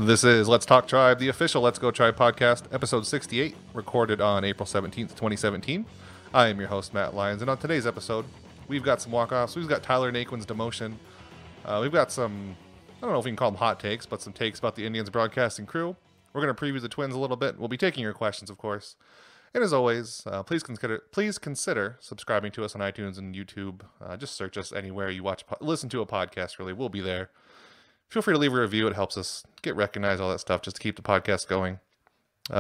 This is Let's Talk Tribe, the official Let's Go Tribe podcast, episode 68, recorded on April 17th, 2017. I am your host, Matt Lyons, and on today's episode, we've got some walk-offs. We've got Tyler Naquin's demotion. We've got some, I don't know if we can call them hot takes, but some takes about the Indians broadcasting crew. We're going to preview the Twins a little bit. We'll be taking your questions, of course. And as always, please consider subscribing to us on iTunes and YouTube. Just search us anywhere you listen to a podcast, really. We'll be there. Feel free to leave a review. It helps us get recognized, all that stuff, just to keep the podcast going.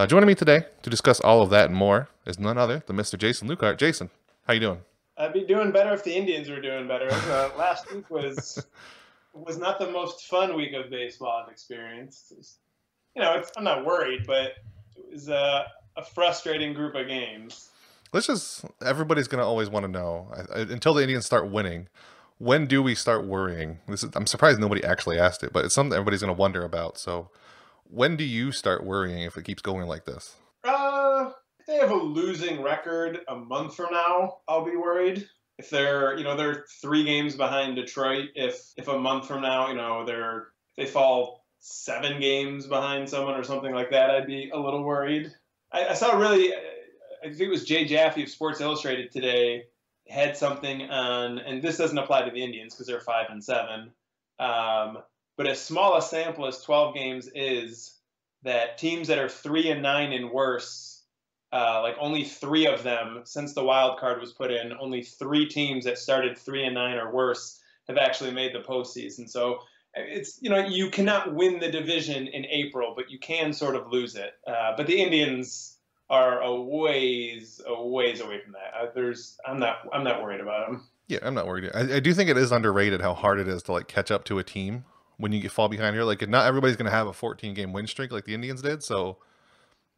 Joining me today to discuss all of that and more is none other than Mr. Jason Lukart. Jason, how you doing? I'd be doing better if the Indians were doing better. Last week was not the most fun week of baseball I've experienced. I'm not worried, but it was a frustrating group of games. Everybody's going to always want to know, until the Indians start winning, when do we start worrying? I'm surprised nobody actually asked it, but it's something everybody's going to wonder about. So when do you start worrying if it keeps going like this? If they have a losing record a month from now, I'll be worried. If they're 3 games behind Detroit, if a month from now, they fall 7 games behind someone or something like that, I'd be a little worried. I think it was Jay Jaffe of Sports Illustrated today had something on, and this doesn't apply to the Indians because they're 5-7, but as small a sample as 12 games is, that teams that are 3-9 and worse, like only 3 of them since the wild card was put in, only 3 teams that started 3-9 or worse have actually made the postseason. So it's, you cannot win the division in April, but you can sort of lose it. But the Indians are a ways away from that. I'm not worried about them. Yeah, I'm not worried. I do think it is underrated how hard it is to catch up to a team when you fall behind here. Not everybody's going to have a 14-game win streak like the Indians did. So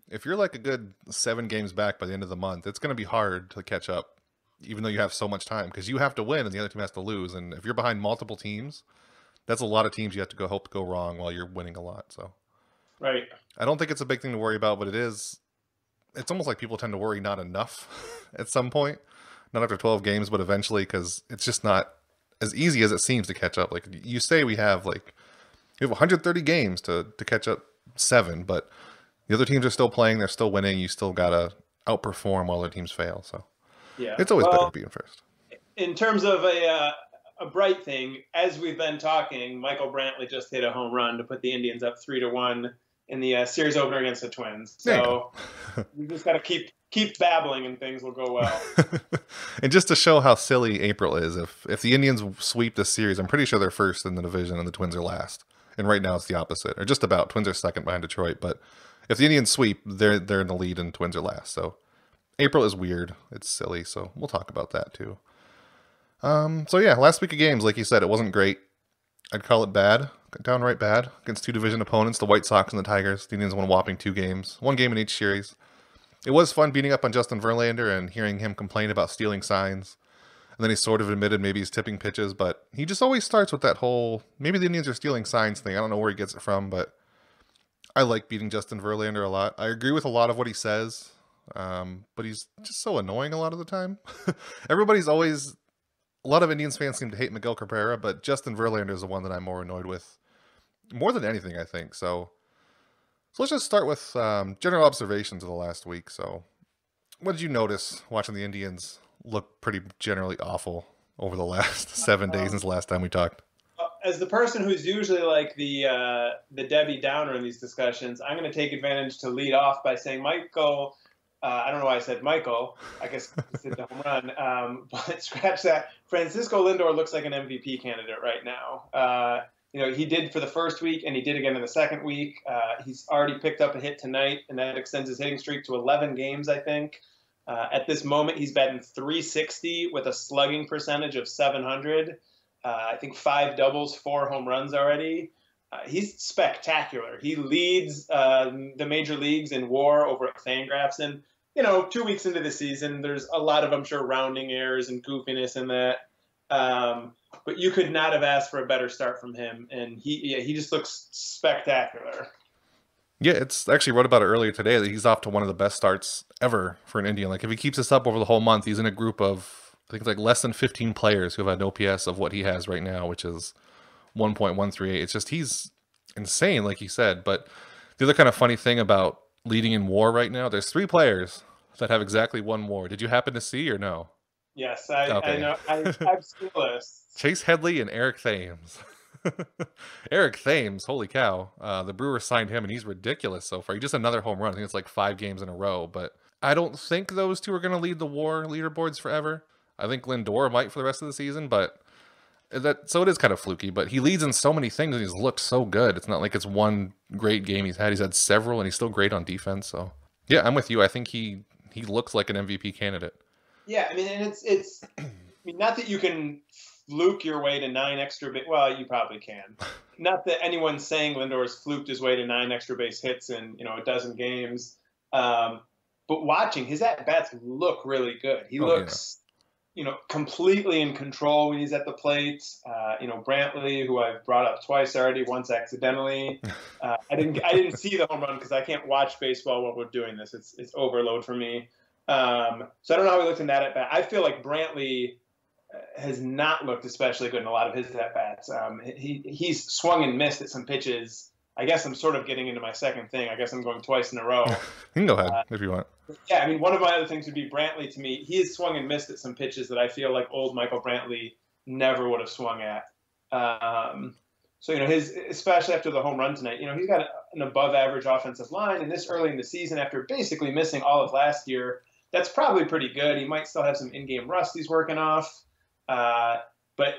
if you're a good 7 games back by the end of the month, it's going to be hard to catch up, even though you have so much time, because you have to win and the other team has to lose. And if you're behind multiple teams, that's a lot of teams you have to hope to go wrong while you're winning a lot. So, right. I don't think it's a big thing to worry about, but it's almost like people tend to worry not enough at some point, not after 12 games, but eventually, because it's just not as easy as it seems to catch up. Like you say, we have 130 games to catch up 7, but the other teams are still playing, they're still winning. You still gotta outperform while other teams fail. So yeah, it's always better to be in first. In terms of a bright thing, as we've been talking, Michael Brantley just hit a home run to put the Indians up 3-1 in the series opener against the Twins. So we just got to keep babbling and things will go well. And just to show how silly April is, if the Indians sweep this series, I'm pretty sure they're first in the division and the Twins are last. And right now it's the opposite, or just about. Twins are second behind Detroit, but if the Indians sweep, they're in the lead and Twins are last. So April is weird. It's silly. So we'll talk about that too. So yeah, last week of games, like you said, it wasn't great. I'd call it bad, downright bad, against 2 division opponents, the White Sox and the Tigers. The Indians won a whopping 2 games, 1 game in each series. It was fun beating up on Justin Verlander and hearing him complain about stealing signs. And then he sort of admitted maybe he's tipping pitches, but he just always starts with that whole, maybe the Indians are stealing signs thing. I don't know where he gets it from, but I like beating Justin Verlander a lot. I agree with a lot of what he says, but he's just so annoying a lot of the time. A lot of Indians fans seem to hate Miguel Cabrera, but Justin Verlander is the one that I'm more annoyed with. More than anything, I think. So let's just start with general observations of the last week. So what did you notice watching the Indians look pretty generally awful over the last 7 days since the last time we talked? As the person who's usually the Debbie Downer in these discussions, I'm going to take advantage to lead off by saying Michael. I don't know why I said Michael. I guess it's the home run. But scratch that. Francisco Lindor looks like an MVP candidate right now. He did for the first week, and he did again in the second week. He's already picked up a hit tonight, and that extends his hitting streak to 11 games, I think. At this moment, he's batting .360 with a slugging percentage of .700. I think 5 doubles, 4 home runs already. He's spectacular. He leads the major leagues in WAR over at Fangraphs. And, 2 weeks into the season, there's a lot of, I'm sure, rounding errors and goofiness in that. But you could not have asked for a better start from him. And he just looks spectacular. Yeah, it's actually wrote about it earlier today that he's off to one of the best starts ever for an Indian. If he keeps this up over the whole month, he's in a group of, I think it's less than 15 players who have an OPS of what he has right now, which is 1.138. It's just insane, like you said. But the other kind of funny thing about leading in WAR right now, there's 3 players that have exactly 1 WAR. Did you happen to see or no? Yes, I Okay. know. I've seen the list. Chase Headley and Eric Thames. Eric Thames, holy cow. The Brewers signed him, and he's ridiculous so far. He just another home run. I think it's like 5 games in a row. But I don't think those 2 are going to lead the WAR leaderboards forever. I think Lindor might for the rest of the season, but so it is kind of fluky. But he leads in so many things, and he's looked so good. It's not like it's one great game he's had. He's had several, and he's still great on defense. So yeah, I'm with you. I think he looks like an MVP candidate. Yeah, I mean, and it's I mean, not that you can fluke your way to 9 extra base. Well, you probably can. Not that anyone's saying Lindor's fluked his way to 9 extra base hits in a dozen games. But watching his at bats look really good. He looks, completely in control when he's at the plate. Brantley, who I've brought up twice already, once accidentally. I didn't see the home run because I can't watch baseball while we're doing this. It's overload for me. So I don't know how he looked in that at bat. I feel like Brantley has not looked especially good in a lot of his at bats. He's swung and missed at some pitches. I guess I'm sort of getting into my second thing. I guess I'm going twice in a row. You can go ahead if you want. Yeah, I mean, one of my other things would be Brantley to me. He has swung and missed at some pitches that I feel like old Michael Brantley never would have swung at. So, especially after the home run tonight, he's got an above average offensive line. And this early in the season, after basically missing all of last year, that's probably pretty good. He might still have some in-game rust he's working off. But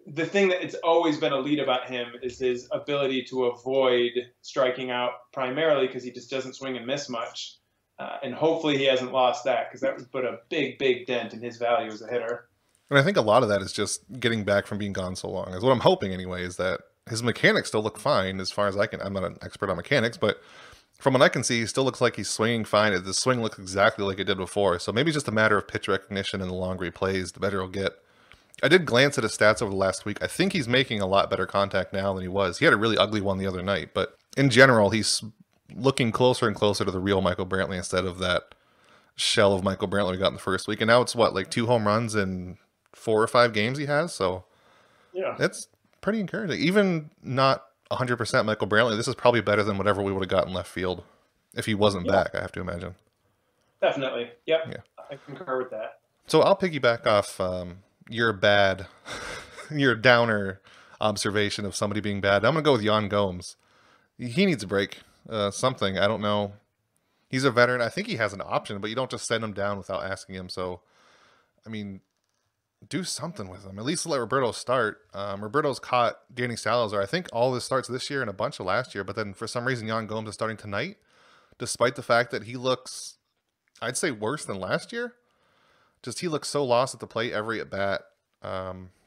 the thing that it's always been elite about him is his ability to avoid striking out primarily because he just doesn't swing and miss much. And hopefully he hasn't lost that because that would put a big, big dent in his value as a hitter. And I think a lot of that is just getting back from being gone so long. Is what I'm hoping anyway, is that his mechanics still look fine as far as I can. I'm not an expert on mechanics, but from what I can see, he still looks like he's swinging fine. The swing looks exactly like it did before. So maybe it's just a matter of pitch recognition, and the longer he plays, the better he'll get. I did glance at his stats over the last week. I think he's making a lot better contact now than he was. He had a really ugly one the other night, but in general, he's looking closer and closer to the real Michael Brantley instead of that shell of Michael Brantley we got in the first week. And now it's like 2 home runs in 4 or 5 games he has. So yeah, it's pretty encouraging. Even not 100% Michael Brantley, this is probably better than whatever we would have gotten left field if he wasn't back, I have to imagine. Definitely. Yep. Yeah. I concur with that. So I'll piggyback off your downer observation of somebody being bad. I'm going to go with Jan Gomes. He needs a break. Something. I don't know. He's a veteran. I think he has an option, but you don't just send him down without asking him. So, I mean, do something with him. At least let Roberto start. Roberto's caught Danny Salazar, I think, all his starts this year and a bunch of last year. But then for some reason, Jan Gomes is starting tonight, despite the fact that he looks, I'd say, worse than last year. Just he looks so lost at the plate every at bat.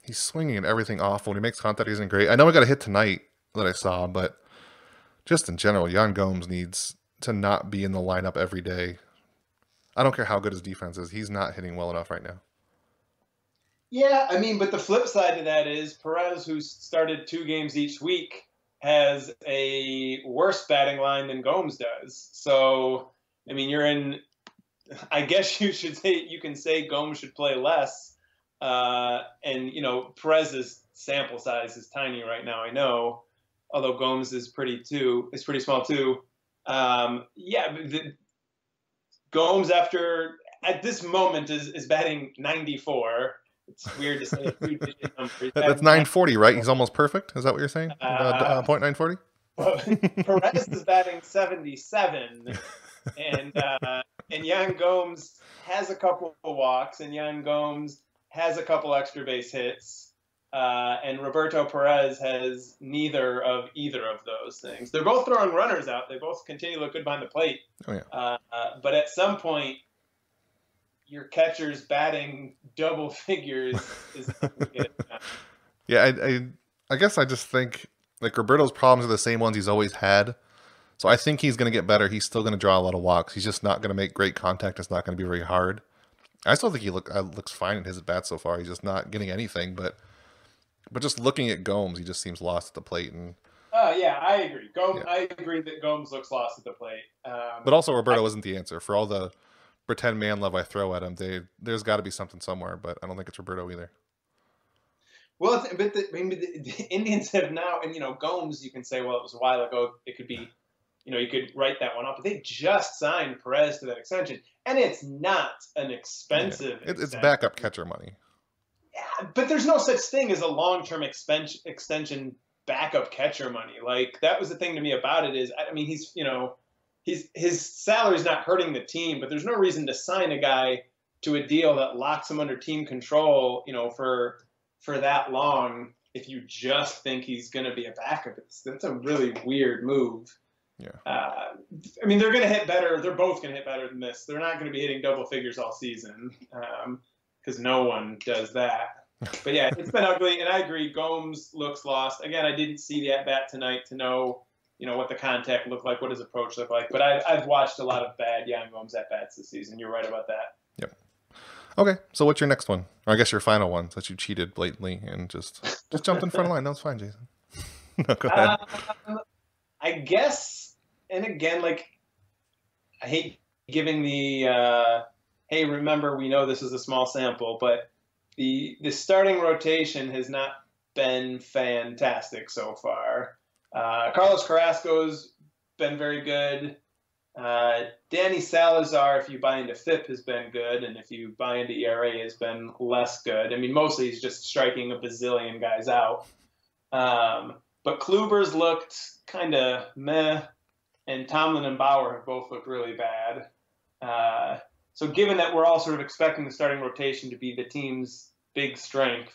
He's swinging and everything awful. When he makes contact, he isn't great. I know I got a hit tonight that I saw, but just in general, Jan Gomes needs to not be in the lineup every day. I don't care how good his defense is. He's not hitting well enough right now. Yeah, I mean, but the flip side to that is Perez, who's started 2 games each week, has a worse batting line than Gomes does. So, I mean, I guess you can say Gomes should play less. And Perez's sample size is tiny right now, I know, although Gomes is pretty small too. Gomes at this moment is batting 94. It's weird to say a 2-digit number. That's 940, right? He's almost perfect. Is that what you're saying? Point 940? Perez is batting 77, and Jan Gomes has a couple of walks, and Jan Gomes has a couple extra base hits, and Roberto Perez has neither of either of those things. They're both throwing runners out. They both continue to look good behind the plate. Oh, yeah. But at some point, your catcher's batting double figures is not going to get it done. Yeah, I guess I just think like Roberto's problems are the same ones he's always had. So I think he's going to get better. He's still going to draw a lot of walks. He's just not going to make great contact. It's not going to be very hard. I still think he looks fine in his at bat so far. He's just not getting anything. But just looking at Gomes, he just seems lost at the plate. And yeah, I agree. Yeah. I agree that Gomes looks lost at the plate. But also Roberto isn't the answer. For all the pretend man love I throw at him, there's got to be something somewhere. But I don't think it's Roberto either. Well, but the Indians have now, and Gomes, you can say, well, it was a while ago. It could be, you could write that one up. But they just signed Perez to that extension, and it's not an Yeah. expensive It's extension. backup catcher money. Yeah, but there's no such thing as a long-term extension backup catcher money. Like that was the thing to me about it is, I mean, his salary's not hurting the team, but there's no reason to sign a guy to a deal that locks him under team control, for that long if you just think he's going to be a backup. That's a really weird move. Yeah. I mean, they're going to hit better. They're both going to hit better than this. They're not going to be hitting double figures all season because no one does that. But yeah, it's been ugly, and I agree. Gomes looks lost. Again, I didn't see the at-bat tonight to know, what the contact looked like, what his approach looked like. But I've watched a lot of bad Yan Gomes at-bats this season. You're right about that. Yep. Okay, so what's your next one? Or I guess your final one, since you cheated blatantly and just jumped in front of the line. That was fine, Jason. No, go ahead. I guess, and again, like, I hate giving the, hey, remember, we know this is a small sample, but the starting rotation has not been fantastic so far. Carlos Carrasco's been very good. Danny Salazar, if you buy into FIP, has been good, and if you buy into ERA, has been less good. I mean, mostly he's just striking a bazillion guys out. But Kluber's looked kind of meh, and Tomlin and Bauer have both looked really bad. So given that we're all sort of expecting the starting rotation to be the team's big strength,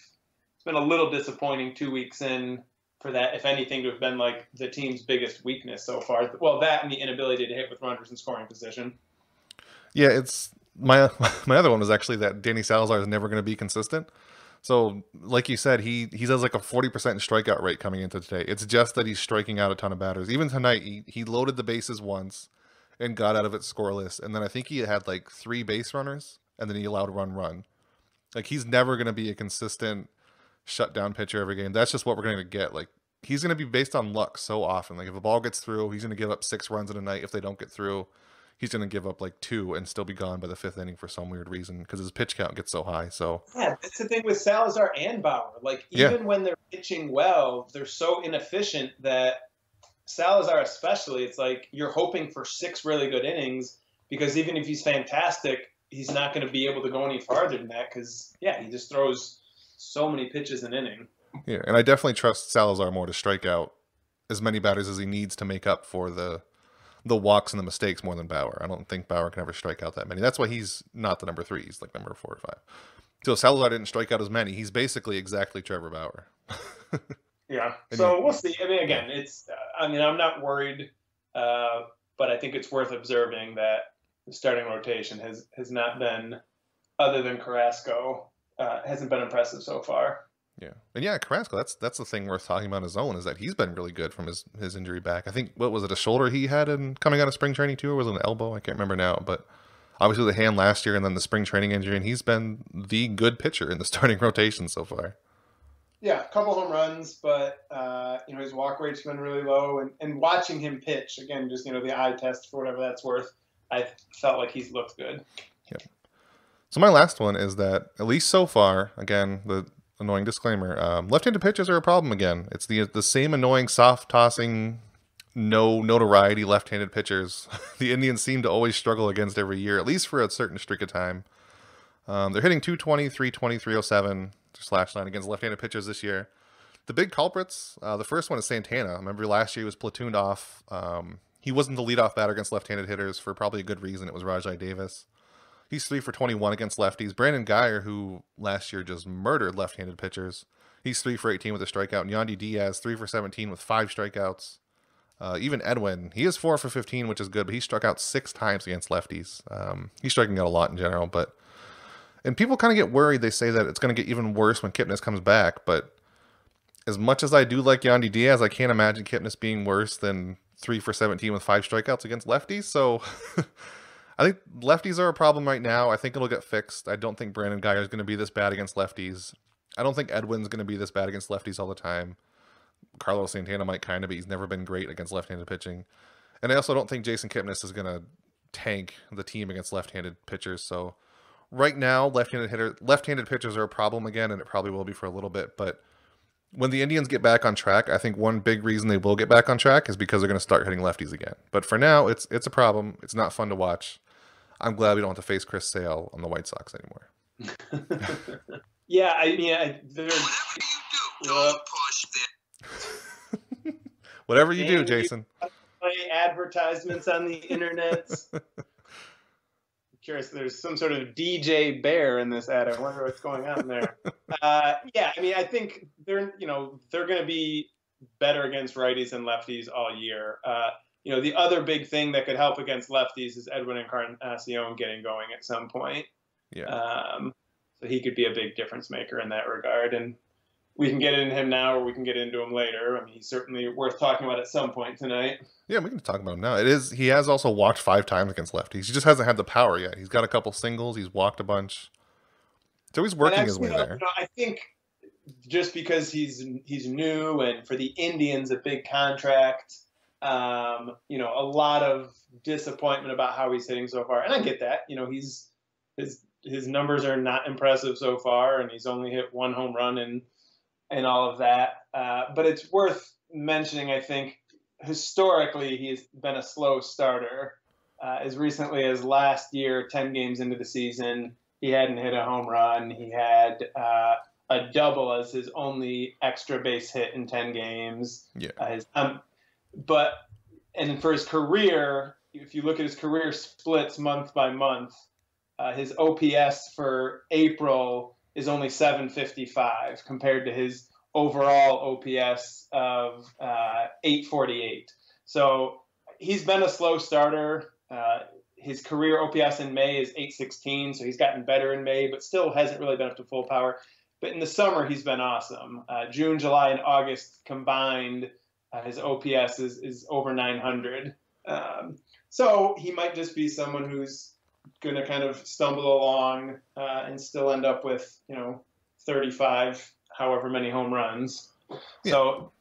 it's been a little disappointing 2 weeks in for that, if anything, to have been like the team's biggest weakness so far. Well, that and the inability to hit with runners in scoring position. Yeah, it's my other one was actually that Danny Salazar is never going to be consistent. So, like you said, he has like a 40% strikeout rate coming into today. It's just that he's striking out a ton of batters. Even tonight, he loaded the bases once and got out of it scoreless. And then I think he had like 3 base runners, and then he allowed run. Like, he's never going to be a consistent shutdown pitcher every game. That's just what we're going to get. Like, he's going to be based on luck so often. Like, if a ball gets through, he's going to give up 6 runs in a night. If they don't get through, he's going to give up like 2 and still be gone by the 5th inning for some weird reason because his pitch count gets so high. So yeah, that's the thing with Salazar and Bauer. Like, even when they're pitching well, they're so inefficient that Salazar especially, it's like you're hoping for 6 really good innings because even if he's fantastic, he's not going to be able to go any farther than that because, yeah, he just throws so many pitches an inning. Yeah, and I definitely trust Salazar more to strike out as many batters as he needs to make up for the walks and the mistakes more than Bauer. I don't think Bauer can ever strike out that many. That's why he's not the number 3. He's like number 4 or 5. So Salazar didn't strike out as many. He's basically exactly Trevor Bauer. Yeah. So we'll see. I mean, again, it's. I'm not worried, but I think it's worth observing that the starting rotation has not been, other than Carrasco, hasn't been impressive so far. Yeah. And yeah, Carrasco, that's the thing worth talking about in his own is that he's been really good from his injury back. I think, what was it, a shoulder he had coming out of spring training too, or was it an elbow? I can't remember now, but obviously the hand last year and then the spring training injury, and he's been the good pitcher in the starting rotation so far. Yeah, a couple home runs, but his walk rate's been really low, and watching him pitch, again, just the eye test for whatever that's worth, I felt like he's looked good. Yep. So my last one is that, at least so far, again, the annoying disclaimer, left-handed pitchers are a problem again. It's the same annoying, soft-tossing, no notoriety left-handed pitchers the Indians seem to always struggle against every year, at least for a certain streak of time. They're hitting 220, 320, 307 /9 against left-handed pitchers this year. The big culprits, the first one is Santana. I remember last year he was platooned off. He wasn't the leadoff batter against left-handed hitters for probably a good reason. It was Rajai Davis. He's 3 for 21 against lefties. Brandon Guyer, who last year just murdered left-handed pitchers, he's 3 for 18 with a strikeout. And Yandy Diaz, 3 for 17 with 5 strikeouts. Even Edwin, he is 4 for 15, which is good, but he struck out 6 times against lefties. He's striking out a lot in general, and people kind of get worried. They say that it's going to get even worse when Kipnis comes back, but as much as I do like Yandy Diaz, I can't imagine Kipnis being worse than 3 for 17 with 5 strikeouts against lefties, so I think lefties are a problem right now. I think it'll get fixed. I don't think Brandon Guyer is going to be this bad against lefties. I don't think Edwin's going to be this bad against lefties all the time. Carlos Santana might kind of be. He's never been great against left-handed pitching. And I also don't think Jason Kipnis is going to tank the team against left-handed pitchers. So right now, left-handed pitchers are a problem again, and it probably will be for a little bit. But When the Indians get back on track, I think one big reason they will get back on track is because they're going to start hitting lefties again. But for now, it's a problem. It's not fun to watch. I'm glad we don't have to face Chris Sale on the White Sox anymore. Yeah, I mean, they're. Whatever you do, don't push this. Whatever you do, Jason. Play advertisements on the internet. I'm curious, there's some sort of DJ Bear in this ad. I wonder what's going on there. Yeah, I mean, I think they're going to be better against righties and lefties all year. The other big thing that could help against lefties is Edwin Encarnacion getting going at some point. Yeah. So he could be a big difference maker in that regard. And we can get into him now or we can get into him later. I mean, he's certainly worth talking about at some point tonight. Yeah, we can talk about him now. He has also walked 5 times against lefties. He just hasn't had the power yet. He's got a couple singles. He's walked a bunch. So he's working his way there. I think just because he's new and for the Indians, a big contract, a lot of disappointment about how he's hitting so far. And I get that. His numbers are not impressive so far, and he's only hit 1 home run and all of that. But it's worth mentioning, I think, historically, he's been a slow starter. As recently as last year, 10 games into the season, he hadn't hit a home run. He had a double as his only extra base hit in 10 games. Yeah. And for his career, if you look at his career splits month by month, his OPS for April is only 755 compared to his overall OPS of 848. So he's been a slow starter. His career OPS in May is 816, so he's gotten better in May, but still hasn't really been up to full power. But in the summer, he's been awesome. June, July, and August combined, his OPS is over 900. So he might just be someone who's going to kind of stumble along and still end up with, 35, however many home runs. Yeah. So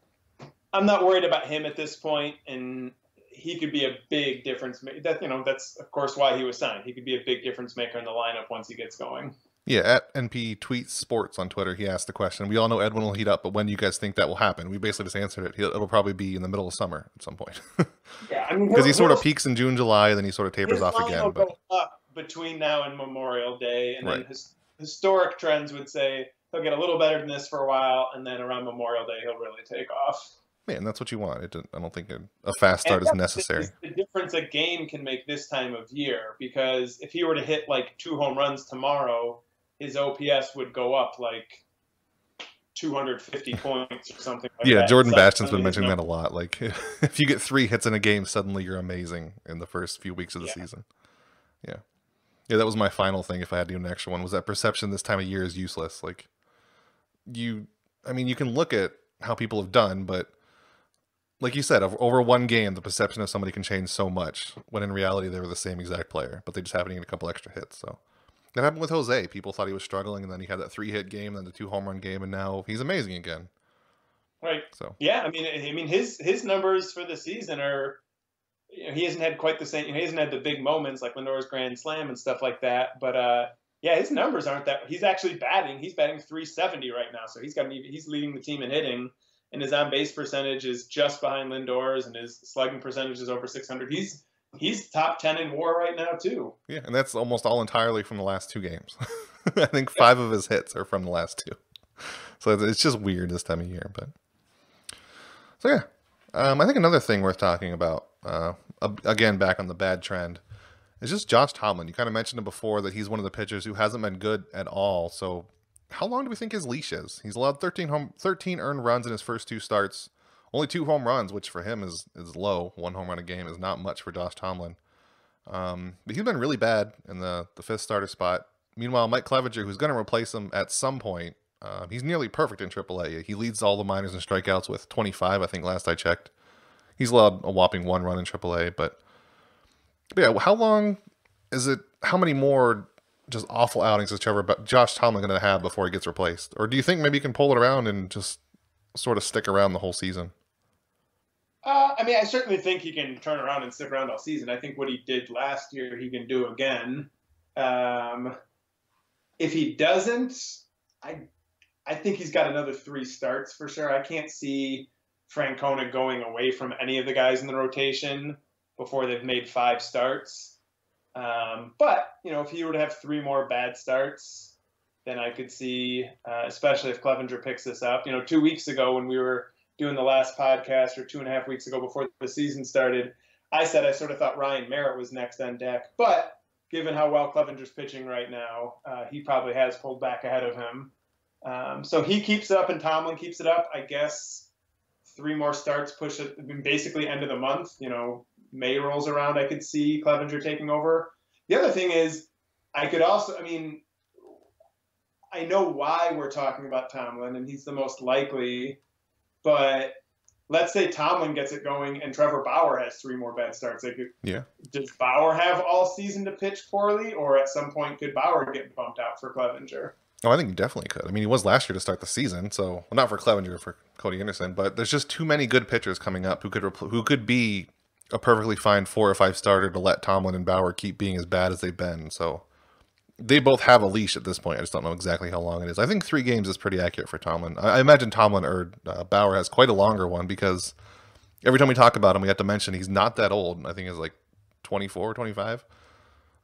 I'm not worried about him at this point, and he could be a big difference maker. That's of course why he was signed. He could be a big difference maker in the lineup once he gets going. Yeah, at NP Tweets Sports on Twitter, he asked the question. We all know Edwin will heat up, but when do you guys think that will happen? We basically just answered it. It'll probably be in the middle of summer at some point. Yeah, I mean, because he sort of peaks in June, July, then he sort of tapers off again. Will go up between now and Memorial Day, and then historic trends would say he'll get a little better than this for a while, and then around Memorial Day he'll really take off. Man, that's what you want. I don't think a fast start is necessary. The difference a game can make this time of year, because if he were to hit like 2 home runs tomorrow, his OPS would go up like 250 points or something like that. Yeah, Jordan Bastion's been mentioning that a lot. Like, if you get 3 hits in a game, suddenly you're amazing in the first few weeks of the season. Yeah. Yeah, that was my final thing, if I had to do an extra one, was that perception this time of year is useless. Like, you can look at how people have done, but like you said, over one game, the perception of somebody can change so much, when in reality they were the same exact player, but they just happened to get a couple extra hits. So that happened with Jose. People thought he was struggling, and then he had that 3-hit game, then the 2 home run game, and now he's amazing again. Right. So yeah, I mean his numbers for the season are, he hasn't had quite the same. He hasn't had the big moments like Lindor's grand slam and stuff like that. But yeah, his numbers aren't that. He's actually batting. He's batting 370 right now, so he's leading the team in hitting. And his on-base percentage is just behind Lindor's, and his slugging percentage is over 600. He's top 10 in WAR right now too. Yeah, and that's almost all entirely from the last 2 games. I think 5 of his hits are from the last 2. So it's just weird this time of year. But so yeah, I think another thing worth talking about, again back on the bad trend, is just Josh Tomlin. You kind of mentioned it before that he's one of the pitchers who hasn't been good at all. So how long do we think his leash is? He's allowed 13 earned runs in his first 2 starts. Only 2 home runs, which for him is low. 1 home run a game is not much for Josh Tomlin. But he's been really bad in the 5th starter spot. Meanwhile, Mike Clevenger, who's going to replace him at some point, he's nearly perfect in AAA. He leads all the minors in strikeouts with 25, I think, last I checked. He's allowed a whopping 1 run in AAA. But yeah, how many more just awful outings is Josh Tomlin going to have before he gets replaced? Or do you think maybe he can pull it around and just sort of stick around the whole season? I certainly think he can turn around and stick around all season. I think what he did last year, he can do again. If he doesn't, I think he's got another 3 starts for sure. I can't see Francona going away from any of the guys in the rotation before they've made 5 starts. But, if he were to have 3 more bad starts, then I could see, especially if Clevenger picks this up. 2 weeks ago when we were doing the last podcast, or 2.5 weeks ago before the season started, I said I sort of thought Ryan Merritt was next on deck. But given how well Clevenger's pitching right now, he probably has pulled back ahead of him. So he keeps it up and Tomlin keeps it up. I guess 3 more starts push it, basically end of the month. May rolls around, I could see Clevenger taking over. The other thing is, I know why we're talking about Tomlin, and he's the most likely, but let's say Tomlin gets it going and Trevor Bauer has 3 more bad starts. Does Bauer have all season to pitch poorly, or at some point could Bauer get bumped out for Clevenger? Oh, I think he definitely could. I mean, he was last year to start the season, so well, not for Clevenger, for Cody Anderson, but there's just too many good pitchers coming up who could be a perfectly fine 4 or 5 starter to let Tomlin and Bauer keep being as bad as they've been. So they both have a leash at this point. I just don't know exactly how long it is. I think 3 games is pretty accurate for Tomlin. I imagine Tomlin or Bauer has quite a longer one, because every time we talk about him, we have to mention he's not that old. I think he's like 24, 25.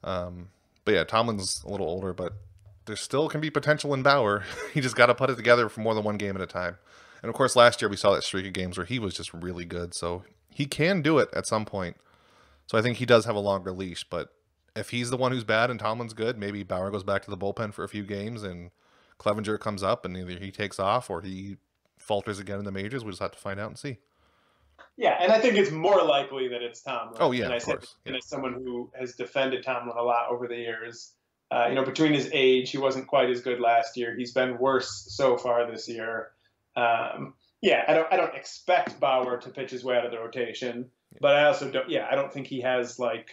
But yeah, Tomlin's a little older, but there still can be potential in Bauer. He just got to put it together for more than 1 game at a time. And of course, last year we saw that streak of games where he was just really good. So he can do it at some point. So I think he does have a longer leash. But if he's the one who's bad and Tomlin's good, maybe Bauer goes back to the bullpen for a few games and Clevenger comes up and either he takes off or he falters again in the majors. We just have to find out and see. Yeah, and I think it's more likely that it's Tomlin. Oh, yeah, and of course. And as someone who has defended Tomlin a lot over the years, between his age, he wasn't quite as good last year. He's been worse so far this year. I don't expect Bauer to pitch his way out of the rotation, but I also don't. Yeah, I don't think he has Corey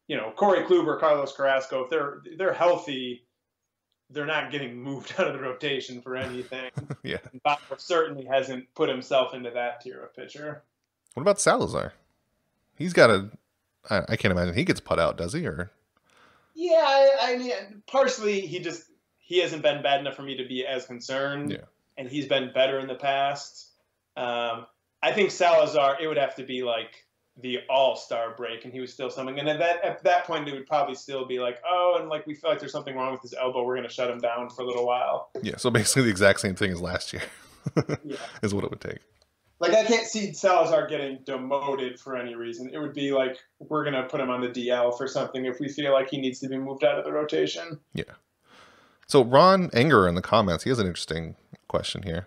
Kluber, Carlos Carrasco. If they're healthy, they're not getting moved out of the rotation for anything. Yeah, Bauer certainly hasn't put himself into that tier of pitcher. What about Salazar? He's got I can't imagine he gets put out, does he? Or yeah, I mean, partially he hasn't been bad enough for me to be as concerned. Yeah. And he's been better in the past. I think Salazar, it would have to be like the all-star break, and he was still something. And at that point, it would probably still be like, we feel like there's something wrong with his elbow. We're going to shut him down for a little while. Yeah, so basically the exact same thing as last year yeah. is what it would take. I can't see Salazar getting demoted for any reason. It would be like we're going to put him on the DL for something if we feel like he needs to be moved out of the rotation. Yeah. So Ron Enger in the comments, he has an interesting question here.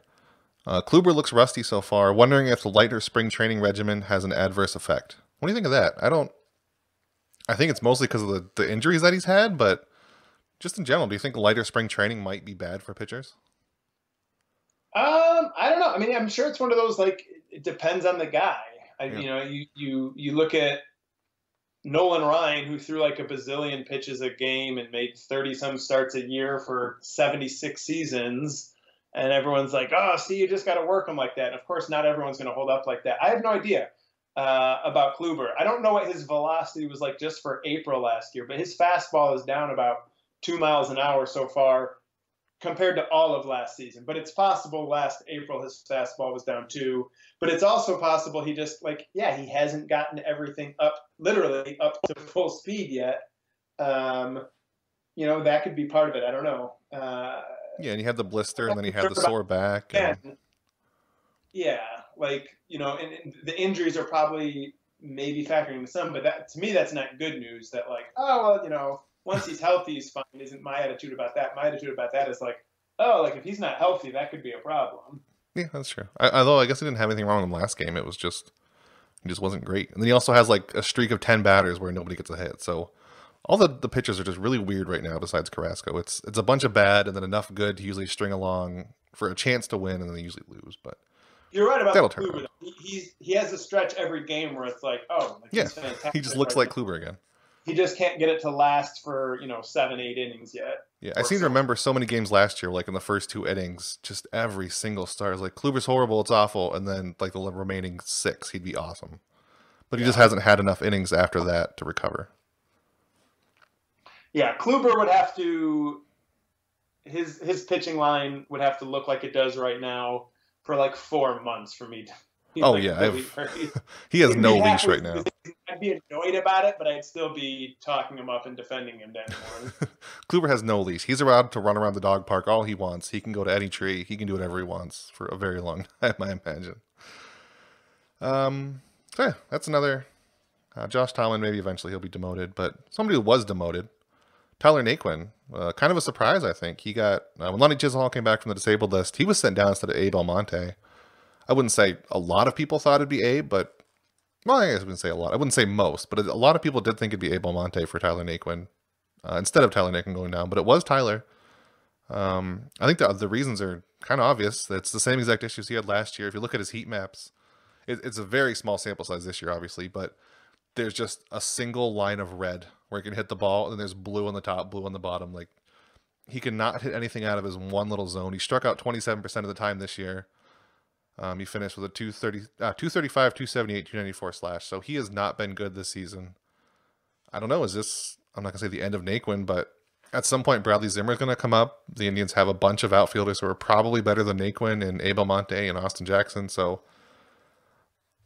Kluber looks rusty so far. Wondering if the lighter spring training regimen has an adverse effect. What do you think of that? I think it's mostly because of the injuries that he's had, but just in general, do you think lighter spring training might be bad for pitchers? I don't know. I mean, I'm sure it's one of those, it depends on the guy. You look at Nolan Ryan, who threw like a bazillion pitches a game and made 30-some starts a year for 76 seasons. And everyone's like, oh, see, you just got to work him like that. And of course, not everyone's going to hold up like that. I have no idea about Kluber. I don't know what his velocity was like just for April last year, but his fastball is down about 2 miles an hour so far compared to all of last season. But it's possible last April his fastball was down 2. But it's also possible he just, he hasn't gotten everything literally up to full speed yet. That could be part of it. I don't know. Yeah, and he had the blister, and then he had the sore back. And and the injuries are probably maybe factoring into some, but to me, that's not good news. That once he's healthy, he's fine. Isn't my attitude about that? My attitude about that is if he's not healthy, that could be a problem. Yeah, that's true. Although I guess he didn't have anything wrong with him last game. It was he just wasn't great. And then he also has a streak of 10 batters where nobody gets a hit. So all the pitchers are just really weird right now besides Carrasco. It's a bunch of bad and then enough good to usually string along for a chance to win, and then they usually lose. But you're right about Kluber. He has a stretch every game where it's he's fantastic. He just looks like Kluber again. He just can't get it to last for 7-8 innings yet. Yeah, I seem to remember so many games last year, in the first 2 innings, just every single start is Kluber's horrible, it's awful, and then the remaining 6, he'd be awesome. But he just hasn't had enough innings after that to recover. Yeah, Kluber would have to his pitching line would have to look like it does right now for like 4 months for me to be Oh like yeah, really worried. he has I'd no be leash happy- right now. I'd be annoyed about it, but I'd still be talking him up and defending him Danny Moore. Kluber has no leash. He's allowed to run around the dog park all he wants. He can go to any tree. He can do whatever he wants for a very long time, I imagine. So yeah, that's another. Josh Tomlin, maybe eventually he'll be demoted, but somebody who was demoted, Tyler Naquin, kind of a surprise, I think. He got, when Lonnie Chiselhall came back from the disabled list, he was sent down instead of Abe Almonte. I wouldn't say a lot of people thought it'd be Abe, but, well, I guess I wouldn't say a lot. I wouldn't say most, but a lot of people did think it'd be Abe Almonte for Tyler Naquin, instead of Tyler Naquin going down, but it was Tyler. I think the reasons are kind of obvious. It's the same exact issues he had last year. If you look at his heat maps, it's a very small sample size this year, obviously, but there's just a single line of red where he can hit the ball, and then there's blue on the top, blue on the bottom. Like, he cannot hit anything out of his one little zone. He struck out 27% of the time this year. He finished with a 235, 278, 294 slash. So he has not been good this season. I don't know. Is this, I'm not going to say the end of Naquin, but at some point Bradley Zimmer is going to come up. The Indians have a bunch of outfielders who are probably better than Naquin and Abe Almonte and Austin Jackson. So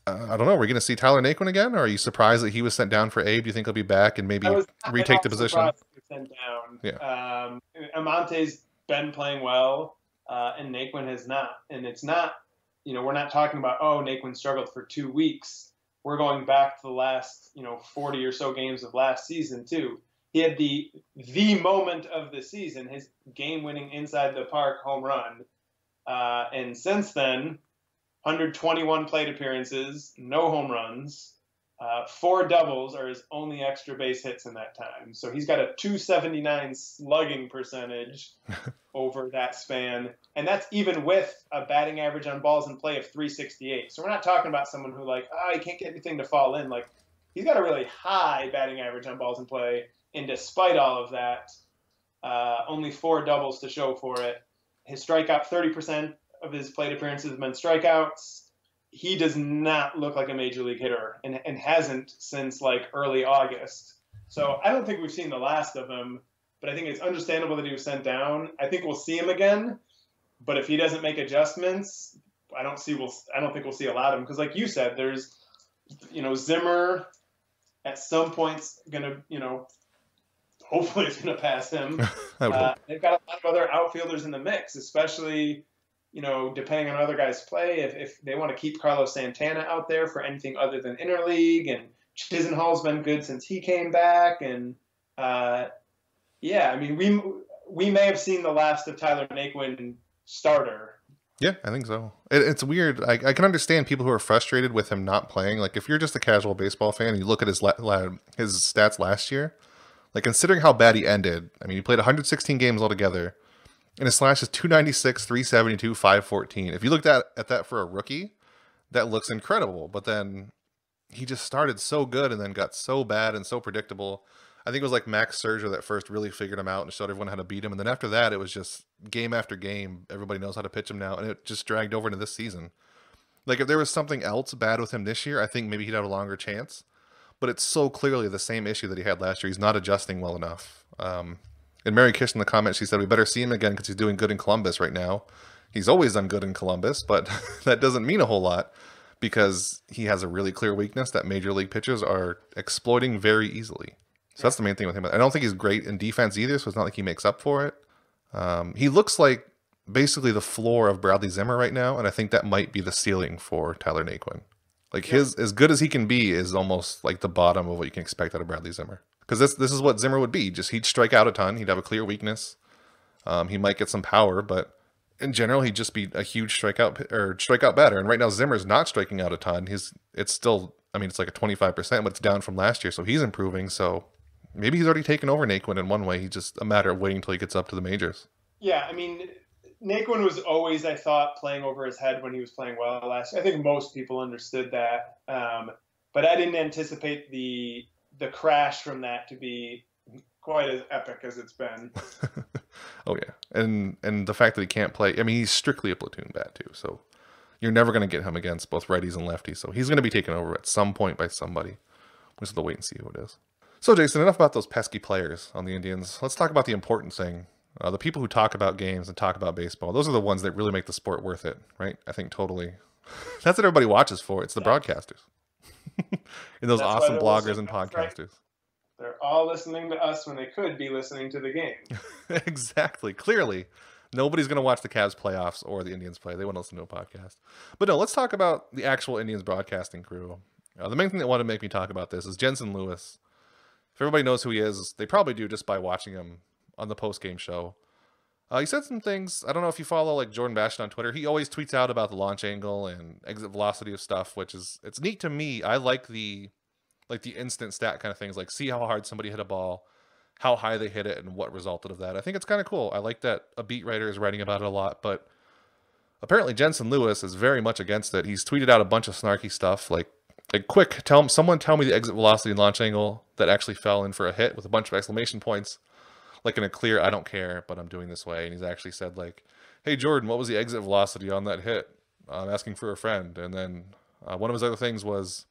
I don't know. We're going to see Tyler Naquin again, or are you surprised that he was sent down for Abe? Do you think he'll be back and maybe retake the position? Sent down. Yeah. Amonte's been playing well, and Naquin has not. And it's not, we're not talking about, Naquin struggled for 2 weeks. We're going back to the last, 40 or so games of last season too. He had the moment of the season, his game-winning inside the park home run, and since then, 121 plate appearances, no home runs, 4 doubles are his only extra base hits in that time. So he's got a 279 slugging percentage over that span. And that's even with a batting average on balls in play of 368. So we're not talking about someone who he can't get anything to fall in. Like, he's got a really high batting average on balls in play. And despite all of that, only 4 doubles to show for it. His strikeout, 30% of his plate appearances have been strikeouts. He does not look like a major league hitter and hasn't since early August. So I don't think we've seen the last of him, but I think it's understandable that he was sent down. I think we'll see him again, but if he doesn't make adjustments, I don't think we'll see a lot of him. Because like you said, there's, Zimmer at some point's gonna, hopefully it's gonna pass him. They've got a lot of other outfielders in the mix, especially, depending on other guys' play, if they want to keep Carlos Santana out there for anything other than interleague, and Chisenhall's been good since he came back, and we may have seen the last of Tyler Naquin starter. Yeah, I think so. It's weird. I can understand people who are frustrated with him not playing. Like, if you're just a casual baseball fan and you look at his stats last year, considering how bad he ended, he played 116 games altogether. And his slash is 296, 372, 514. If you looked at that for a rookie, that looks incredible. But then he just started so good and then got so bad and so predictable. I think it was Max Scherzer that first really figured him out and showed everyone how to beat him. And then after that, it was just game after game. Everybody knows how to pitch him now. And it just dragged over into this season. If there was something else bad with him this year, I think maybe he'd have a longer chance. But it's so clearly the same issue that he had last year. He's not adjusting well enough. And Mary Kish in the comments, she said, we better see him again because he's doing good in Columbus right now. He's always done good in Columbus, but that doesn't mean a whole lot because he has a really clear weakness that major league pitchers are exploiting very easily. So that's the main thing with him. I don't think he's great in defense either, so it's not like he makes up for it. He looks like basically the floor of Bradley Zimmer right now, and I think that might be the ceiling for Tyler Naquin. His as good as he can be is almost the bottom of what you can expect out of Bradley Zimmer. Because this is what Zimmer would be. Just he'd strike out a ton. He'd have a clear weakness. He might get some power, but in general, he'd just be a huge strikeout batter. And right now, Zimmer's not striking out a ton. It's still, it's like a 25%, but it's down from last year. So he's improving. So maybe he's already taken over Naquin in one way. He's just a matter of waiting until he gets up to the majors. Yeah, Naquin was always, I thought, playing over his head when he was playing well last year. I think most people understood that. But I didn't anticipate the crash from that to be quite as epic as it's been. Oh yeah, and the fact that he can't play, he's strictly a platoon bat too, so you're never going to get him against both righties and lefties, so he's going to be taken over at some point by somebody. We'll just have to wait and see who it is. So Jason, enough about those pesky players on the Indians. Let's talk about the important thing. The people who talk about games and talk about baseball, those are the ones that really make the sport worth it, right? I think totally. That's what everybody watches for. It's the broadcasters. And those awesome bloggers and podcasters. They're all listening to us when they could be listening to the game. Exactly. Clearly, nobody's going to watch the Cavs playoffs or the Indians play. They want to listen to a podcast. But no, let's talk about the actual Indians broadcasting crew. The main thing that wanted to make me talk about this is Jensen Lewis. If everybody knows who he is, they probably do just by watching him on the post-game show. He said some things. I don't know if you follow like Jordan Bastion on Twitter. He always tweets out about the launch angle and exit velocity of stuff, which is, it's neat to me. I like the instant stat kind of things, like see how hard somebody hit a ball, how high they hit it, and what resulted of that. I think it's kind of cool. I like that a beat writer is writing about it a lot, but apparently Jensen Lewis is very much against it. He's tweeted out a bunch of snarky stuff like quick, someone tell me the exit velocity and launch angle that actually fell in for a hit with a bunch of exclamation points. Like in a clear, I don't care, but I'm doing this way. And he's actually said like, hey, Jordan, what was the exit velocity on that hit? I'm asking for a friend. And then one of his other things was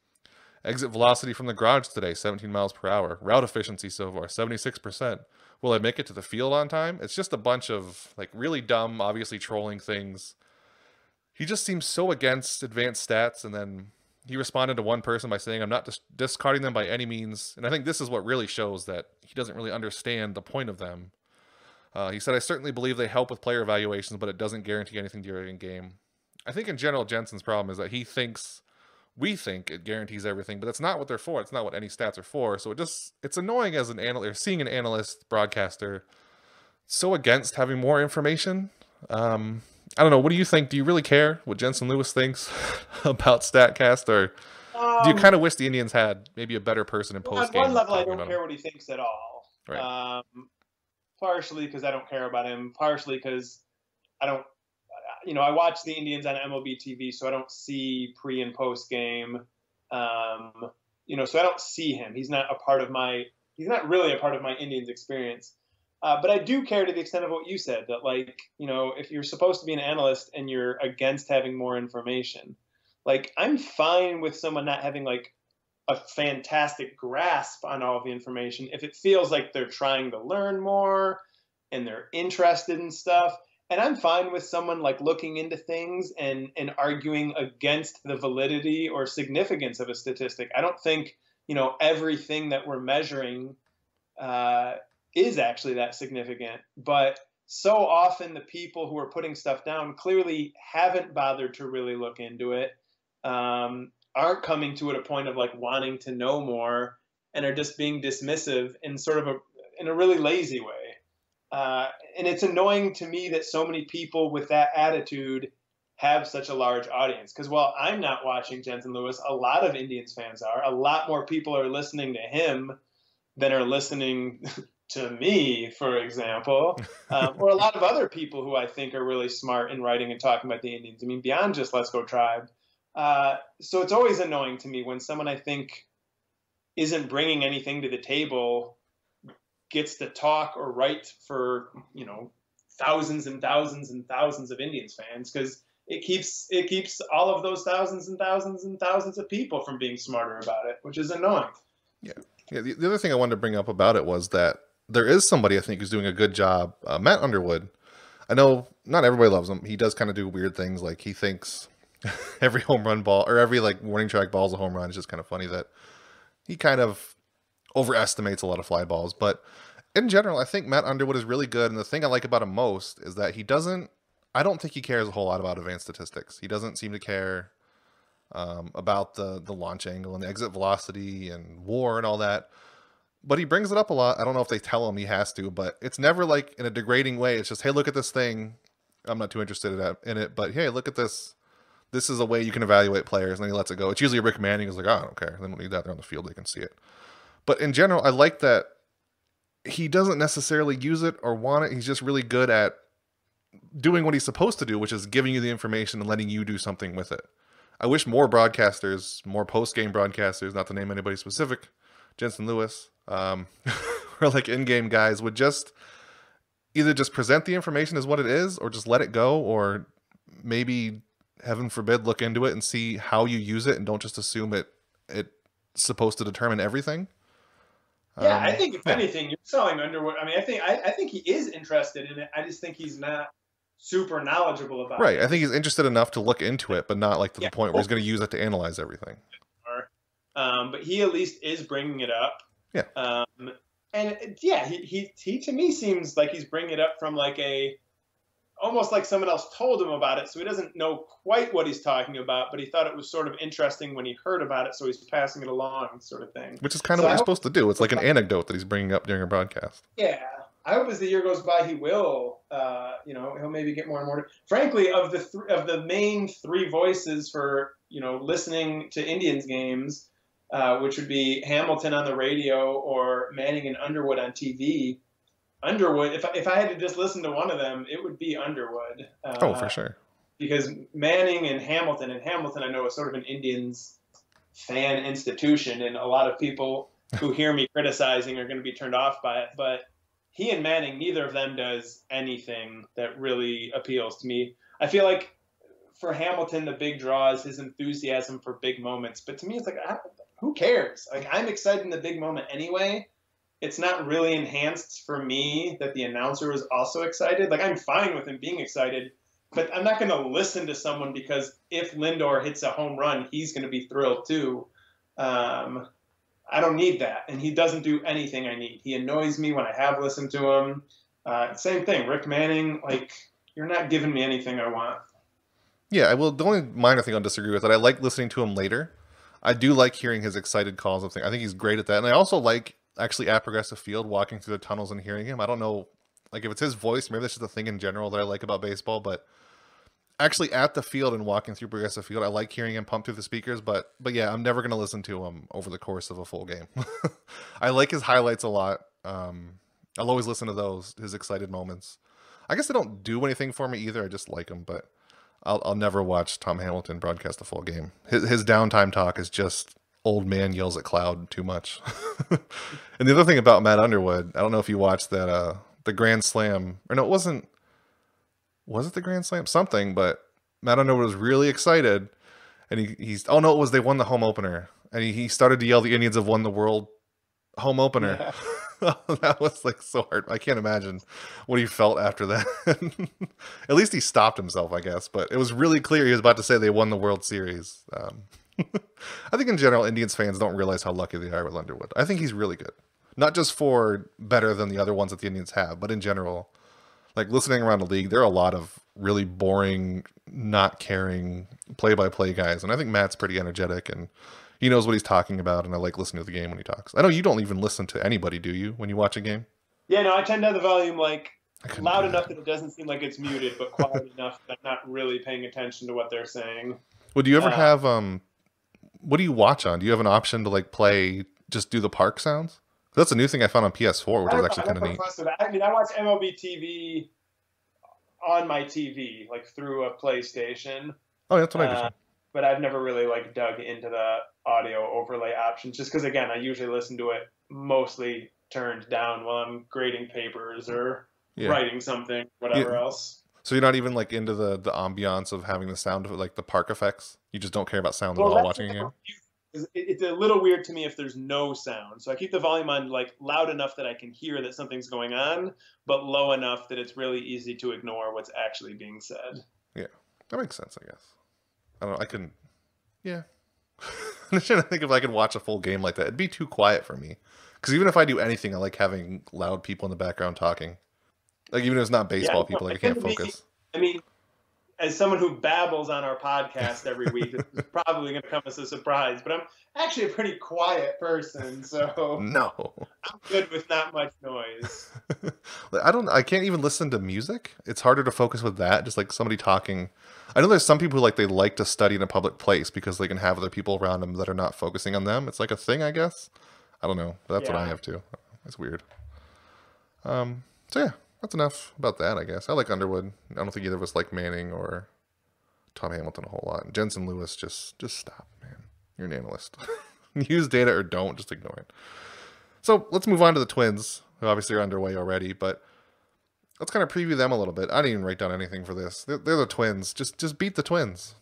exit velocity from the garage today, 17 miles per hour. Route efficiency so far, 76%. Will I make it to the field on time? It's just a bunch of like really dumb, obviously trolling things. He just seems so against advanced stats. And then he responded to one person by saying, I'm not discarding them by any means. And I think this is what really shows that he doesn't really understand the point of them. He said, I certainly believe they help with player evaluations, but it doesn't guarantee anything during a game. I think in general, Jensen's problem is that we think it guarantees everything, but that's not what they're for. It's not what any stats are for. So it's annoying as an analyst, or seeing an analyst broadcaster so against having more information. I don't know. What do you think? Do you really care what Jensen Lewis thinks about StatCast, or do you kind of wish the Indians had maybe a better person in post game? On one level, I don't care what he thinks at all. Right. Partially because I don't care about him. Partially because I don't. I watch the Indians on MLB TV, so I don't see pre and post game. So I don't see him. He's not really a part of my Indians experience. But I do care to the extent of what you said, that if you're supposed to be an analyst and you're against having more information, I'm fine with someone not having a fantastic grasp on all of the information if it feels like they're trying to learn more and they're interested in stuff. And I'm fine with someone looking into things and arguing against the validity or significance of a statistic. I don't think, everything that we're measuring is actually that significant. But so often the people who are putting stuff down clearly haven't bothered to really look into it, aren't coming to it a point of wanting to know more, and are just being dismissive in in a really lazy way. And it's annoying to me that so many people with that attitude have such a large audience. Because while I'm not watching Jensen Lewis, a lot of Indians fans are. A lot more people are listening to him than are listening to me, for example, or a lot of other people who I think are really smart in writing and talking about the Indians. I mean, beyond just Let's Go Tribe. So it's always annoying to me when someone I think isn't bringing anything to the table gets to talk or write for, thousands and thousands and thousands of Indians fans, because it keeps all of those thousands and thousands and thousands of people from being smarter about it, which is annoying. Yeah. The other thing I wanted to bring up about it was that there is somebody I think who's doing a good job. Matt Underwood. I know not everybody loves him. He does kind of do weird things. Like he thinks every home run ball or every warning track ball is a home run. It's just kind of funny that he kind of overestimates a lot of fly balls. But in general, I think Matt Underwood is really good. And the thing I like about him most is that I don't think he cares a whole lot about advanced statistics. He doesn't seem to care about the launch angle and the exit velocity and WAR and all that. But he brings it up a lot. I don't know if they tell him he has to, but it's never in a degrading way. It's just, hey, look at this thing. I'm not too interested in it, but hey, look at this. This is a way you can evaluate players, and then he lets it go. It's usually Rick Manning is like, oh, I don't care. They don't need that. They're on the field. They can see it. But in general, I like that he doesn't necessarily use it or want it. He's just really good at doing what he's supposed to do, which is giving you the information and letting you do something with it. I wish more broadcasters, more post-game broadcasters, not to name anybody specific, Jensen Lewis, or in-game guys would either just present the information as what it is or just let it go, or maybe, heaven forbid, look into it and see how you use it and don't just assume it's supposed to determine everything. Yeah, I think if yeah. anything, you're selling Underwood. I mean, I think he is interested in it. I just think he's not super knowledgeable about Right. it. I think he's interested enough to look into it, but not like to the Yeah, point where he's going to use it to analyze everything. but he at least is bringing it up. Yeah. And yeah, he to me seems like he's bringing it up from like almost like someone else told him about it, so he doesn't know quite what he's talking about, but he thought it was sort of interesting when he heard about it, so he's passing it along, sort of thing. Which is kind of what you're supposed to do. It's like an anecdote that he's bringing up during a broadcast. Yeah. I hope as the year goes by, he will, he'll maybe get more and more. Frankly, of the main three voices for, listening to Indians games, which would be Hamilton on the radio or Manning and Underwood on TV. Underwood, if I had to just listen to one of them, it would be Underwood. For sure. Because Manning and Hamilton I know is sort of an Indians fan institution, and a lot of people who hear me criticizing are going to be turned off by it. But he and Manning, neither of them does anything that really appeals to me. I feel like for Hamilton, the big draw is his enthusiasm for big moments. But to me, it's like, who cares? Like, I'm excited in the big moment anyway. It's not really enhanced for me that the announcer is also excited. Like, I'm fine with him being excited, but I'm not going to listen to someone because if Lindor hits a home run, he's going to be thrilled too. I don't need that, and he doesn't do anything I need. He annoys me when I have listened to him. Same thing, Rick Manning, like, you're not giving me anything I want. Yeah, the only minor thing I'll disagree with that I like listening to him later. I do like hearing his excited calls of things. I think he's great at that, and I also like actually at Progressive Field walking through the tunnels and hearing him. I don't know, like if it's his voice, maybe that's just a thing in general that I like about baseball, but actually at the field and walking through Progressive Field, I like hearing him pump through the speakers, but yeah, I'm never going to listen to him over the course of a full game. I like his highlights a lot. I'll always listen to those, his excited moments. I guess they don't do anything for me either. I just like them, but I'll never watch Tom Hamilton broadcast a full game. His downtime talk is just old man yells at cloud too much. And the other thing about Matt Underwood, I don't know if you watched that, the Grand Slam, or no, it wasn't, was it the Grand Slam? Something, but Matt Underwood was really excited. And they won the home opener. And he started to yell, the Indians have won the world home opener. Yeah. That was like so hard. I can't imagine what he felt after that. At least he stopped himself, I guess. But it was really clear he was about to say they won the World Series. I think in general, Indians fans don't realize how lucky they are with Underwood. I think he's really good. Not just for better than the other ones that the Indians have, but in general, like listening around the league, there are a lot of really boring, not caring play-by-play guys. And I think Matt's pretty energetic and he knows what he's talking about. And I like listening to the game when he talks. I know you don't even listen to anybody, do you, when you watch a game? Yeah, no, I tend to have the volume like loud enough that it doesn't seem like it's muted, but quiet enough that I'm not really paying attention to what they're saying. Well, do you ever have, what do you watch on? Do you have an option to like just do the park sounds? That's a new thing I found on PS4, which is actually kind of neat. I mean, I watch MLB TV on my TV, like through a PlayStation. Oh, that's what I do. But I've never really like dug into the audio overlay options, just because again, I usually listen to it mostly turned down while I'm grading papers or writing something, whatever else. So you're not even like into the ambiance of having the sound of it, like the park effects. You just don't care about sound at all watching a game. It's a little weird to me if there's no sound. So I keep the volume on like loud enough that I can hear that something's going on, but low enough that it's really easy to ignore what's actually being said. Yeah, that makes sense, I guess. I don't know. I couldn't. Yeah. I'm trying to think if I could watch a full game like that. It'd be too quiet for me. Because even if I do anything, I like having loud people in the background talking. Like even if it's not baseball people, like I can't focus. I mean, as someone who babbles on our podcast every week, it's probably going to come as a surprise. But I'm actually a pretty quiet person, so no, I'm good with not much noise. I can't even listen to music. It's harder to focus with that. Just like somebody talking. I know there's some people who they like to study in a public place because they can have other people around them that are not focusing on them. It's like a thing, I guess. I don't know. That's what I have too. It's weird. So yeah. That's enough about that, I guess. I like Underwood. I don't think either of us like Manning or Tom Hamilton a whole lot. Jensen Lewis, just stop, man. You're an analyst. Use data or don't, just ignore it. So let's move on to the Twins, who obviously are underway already, but let's kind of preview them a little bit. I didn't even write down anything for this. They're the Twins. Just beat the Twins.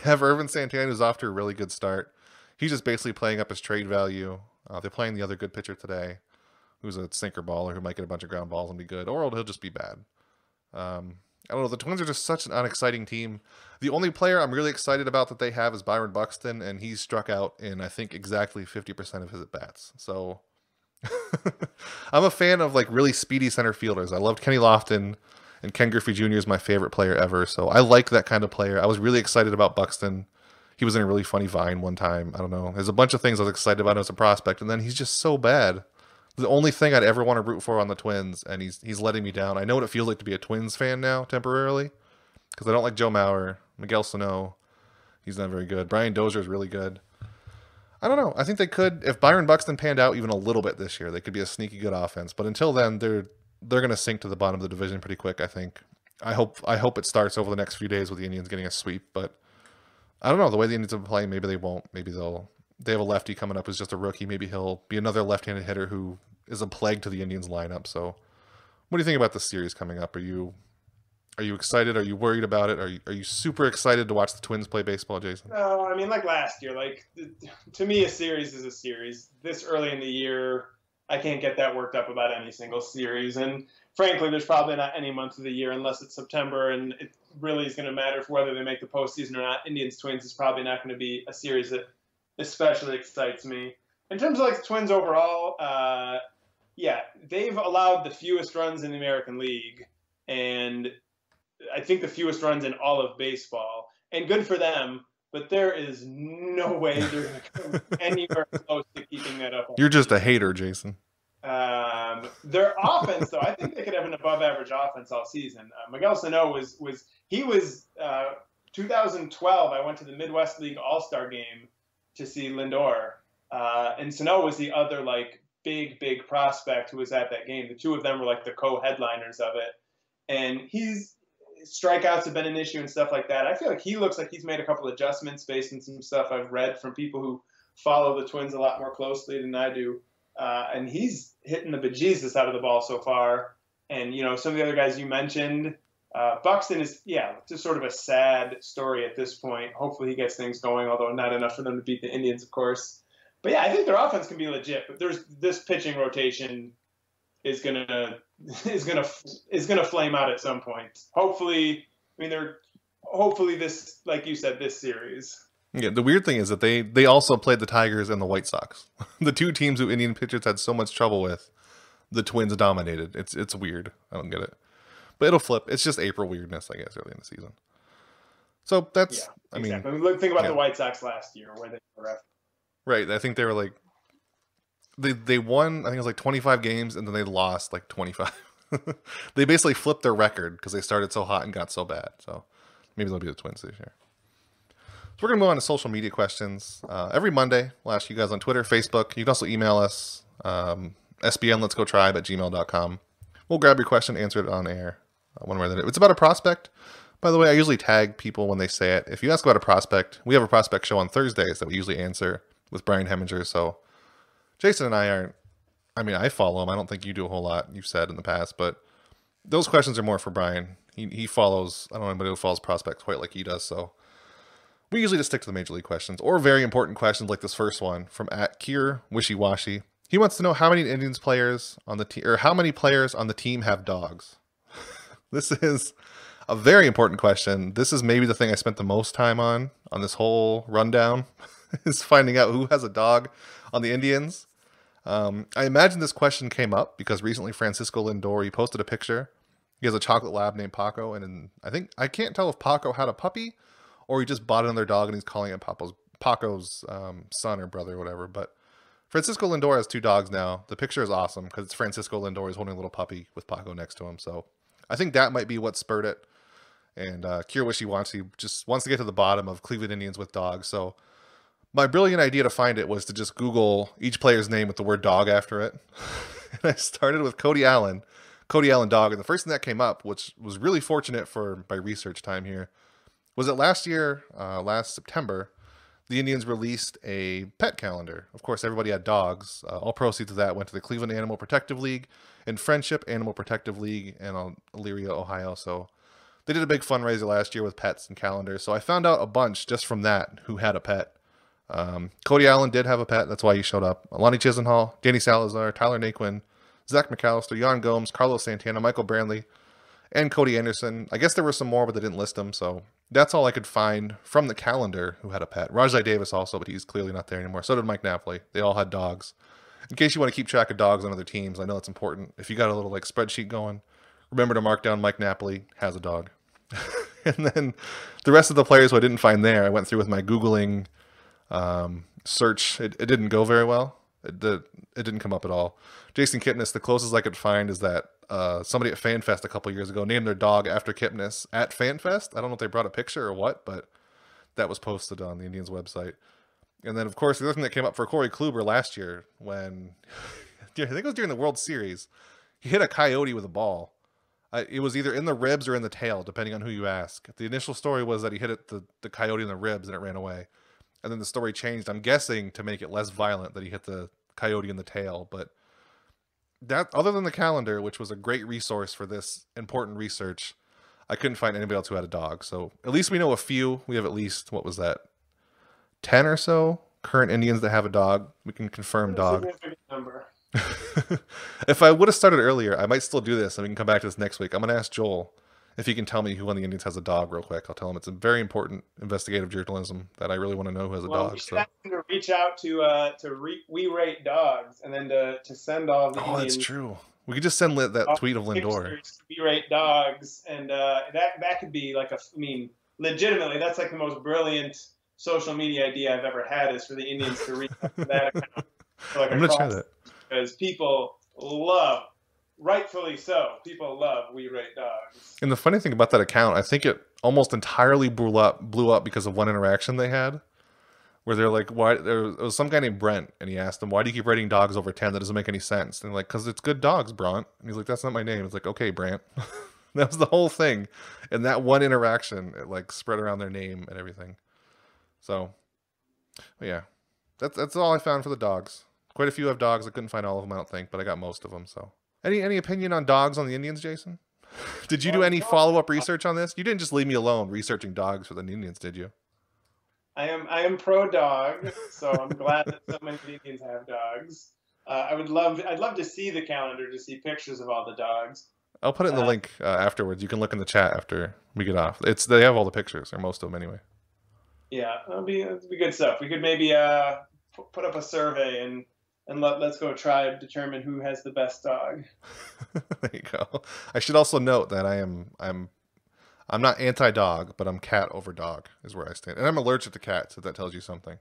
Have Irvin Santana, who's off to a really good start. He's just basically playing up his trade value. They're playing the other good pitcher today. who's a sinker baller who might get a bunch of ground balls and be good, or he'll just be bad. I don't know. The Twins are just such an unexciting team. The only player I'm really excited about that they have is Byron Buxton, and he's struck out in, I think, exactly 50% of his at-bats. So I'm a fan of like really speedy center fielders. I loved Kenny Lofton, and Ken Griffey Jr. is my favorite player ever. So I like that kind of player. I was really excited about Buxton. He was in a really funny Vine one time. I don't know. There's a bunch of things I was excited about as a prospect, and then he's just so bad. The only thing I'd ever want to root for on the Twins, and he's letting me down. I know what it feels like to be a Twins fan now, temporarily, because I don't like Joe Mauer, Miguel Sano. He's not very good. Brian Dozier is really good. I don't know. I think they could, if Byron Buxton panned out even a little bit this year, they could be a sneaky good offense. But until then, they're going to sink to the bottom of the division pretty quick, I think. I hope it starts over the next few days with the Indians getting a sweep, but I don't know. The way the Indians have been playing, maybe they won't. Maybe they have a lefty coming up who's just a rookie. Maybe he'll be another left-handed hitter who is a plague to the Indians lineup. So what do you think about this series coming up? Are you excited? Are you worried about it? Are you super excited to watch the Twins play baseball, Jason? No, I mean, like last year, like to me, a series is a series. This early in the year, I can't get that worked up about any single series. And frankly, there's probably not any month of the year unless it's September, and it really is going to matter for whether they make the postseason or not. Indians Twins is probably not going to be a series that especially excites me. In terms of like the Twins overall, yeah, they've allowed the fewest runs in the American League, and I think the fewest runs in all of baseball. And good for them, but there is no way they're going to come anywhere close to keeping that up. You're just a hater, Jason. Their offense, though, I think they could have an above-average offense all season. Miguel Sano was 2012. I went to the Midwest League All-Star game to see Lindor, and Sano was the other like big prospect who was at that game. The two of them were like the co-headliners of it, and strikeouts have been an issue and stuff like that. I feel like he looks like he's made a couple adjustments based on some stuff I've read from people who follow the Twins a lot more closely than I do. And he's hitting the bejesus out of the ball so far. And, you know, some of the other guys you mentioned, Buxton is, just sort of a sad story at this point. Hopefully he gets things going, although not enough for them to beat the Indians, of course. But yeah, I think their offense can be legit. But this pitching rotation is gonna flame out at some point. Hopefully this, like you said, this series. Yeah, the weird thing is that they also played the Tigers and the White Sox. The two teams who Indian pitchers had so much trouble with, the Twins dominated. It's weird. I don't get it. But it'll flip. It's just April weirdness, I guess, early in the season. So that's, exactly. I mean, think about the White Sox last year, where they were. Right. I think they were like, they won, I think it was like 25 games, and then they lost like 25. They basically flipped their record because they started so hot and got so bad. So maybe they'll be the Twins this year. So we're going to move on to social media questions. Every Monday, we'll ask you guys on Twitter, Facebook. You can also email us, sbnletsgotribe@gmail.com. We'll grab your question, answer it on air. One way or the other. It's about a prospect. By the way, I usually tag people when they say it. If you ask about a prospect, we have a prospect show on Thursdays that we usually answer with Brian Heminger. So Jason and I aren't, I follow him. I don't think you do a whole lot, you've said in the past, but those questions are more for Brian. He follows, I don't know anybody who follows prospects quite like he does, so we usually just stick to the Major League questions, or very important questions like this first one from @Kier Wishy-Washy. He wants to know how many Indians players on the team, or how many players on the team have dogs. This is a very important question. This is maybe the thing I spent the most time on this whole rundown, is finding out who has a dog on the Indians. I imagine this question came up because recently Francisco Lindor, he posted a picture. He has a chocolate lab named Paco, and I can't tell if Paco had a puppy or he just bought another dog and he's calling it Paco's son or brother or whatever. But Francisco Lindor has two dogs now. The picture is awesome because it's Francisco Lindor. He's holding a little puppy with Paco next to him. So I think that might be what spurred it. And Kier Wishy-Washy just wants to get to the bottom of Cleveland Indians with dogs. So my brilliant idea to find it was to just Google each player's name with the word dog after it. And I started with Cody Allen dog. And the first thing that came up, which was really fortunate for my research time here, was that last September, the Indians released a pet calendar. Of course, everybody had dogs. All proceeds of that went to the Cleveland Animal Protective League and Friendship Animal Protective League in Elyria, Ohio. So they did a big fundraiser last year with pets and calendars. So I found out a bunch just from that who had a pet. Cody Allen did have a pet. That's why he showed up. Lonnie Chisenhall, Danny Salazar, Tyler Naquin, Zach McAllister, Jan Gomes, Carlos Santana, Michael Brantley, and Cody Anderson. I guess there were some more, but they didn't list them, so that's all I could find from the calendar who had a pet. Rajai Davis also, but he's clearly not there anymore. So did Mike Napoli. They all had dogs. In case you want to keep track of dogs on other teams, I know it's important. If you got a little like spreadsheet going, remember to mark down Mike Napoli has a dog. And then the rest of the players who I didn't find there, I went through with my Googling search. It didn't go very well. It didn't come up at all. Jason Kipnis, the closest I could find is that somebody at FanFest a couple years ago named their dog after Kipnis at FanFest. I don't know if they brought a picture or what, but that was posted on the Indians website. And then, of course, the other thing that came up for Corey Kluber last year when, I think it was during the World Series, he hit a coyote with a ball. It was either in the ribs or in the tail, depending on who you ask. The initial story was that he hit the coyote in the ribs and it ran away. And then the story changed, I'm guessing, to make it less violent, that he hit the coyote in the tail. But that, other than the calendar, which was a great resource for this important research, I couldn't find anybody else who had a dog. So at least we know a few. We have at least, what was that, 10 or so current Indians that have a dog. We can confirm dog. Significant number. If I would have started earlier, I might still do this, and we can come back to this next week. I'm going to ask Joel if he can tell me who on the Indians has a dog real quick. I'll tell him it's a very important investigative journalism that I really want to know who has a dog. We should ask him to reach out to We Rate Dogs, and then to send all the Indians. That's true. We could just send that tweet of Lindor. We Rate Dogs, and that could be like legitimately, that's like the most brilliant social media idea I've ever had, is for the Indians to reach out to that account. Like, I'm going to try that. Because people love, rightfully so, people love We Rate Dogs. And the funny thing about that account, I think it almost entirely blew up because of one interaction they had, where they're like, "Why?" There was some guy named Brent, and he asked them, "Why do you keep rating dogs over 10? That doesn't make any sense." And they're like, "Because it's good dogs, Brant." And he's like, "That's not my name." It's like, "Okay, Brant." That was the whole thing, and that one interaction, it like spread around their name and everything. So, yeah, that's all I found for the dogs. Quite a few have dogs. I couldn't find all of them, I don't think, but I got most of them. So, any opinion on dogs on the Indians, Jason? Did you do any follow-up research on this? You didn't just leave me alone researching dogs for the Indians, did you? I am pro dog, so I'm glad that so many Indians have dogs. I'd love to see the calendar, to see pictures of all the dogs. I'll put it in the link afterwards. You can look in the chat after we get off. They have all the pictures, or most of them anyway. Yeah, that'd be good stuff. We could maybe put up a survey and Let's Go Tribe determine who has the best dog. There you go. I should also note that I'm not anti-dog, but I'm cat over dog is where I stand. And I'm allergic to cats, if that tells you something.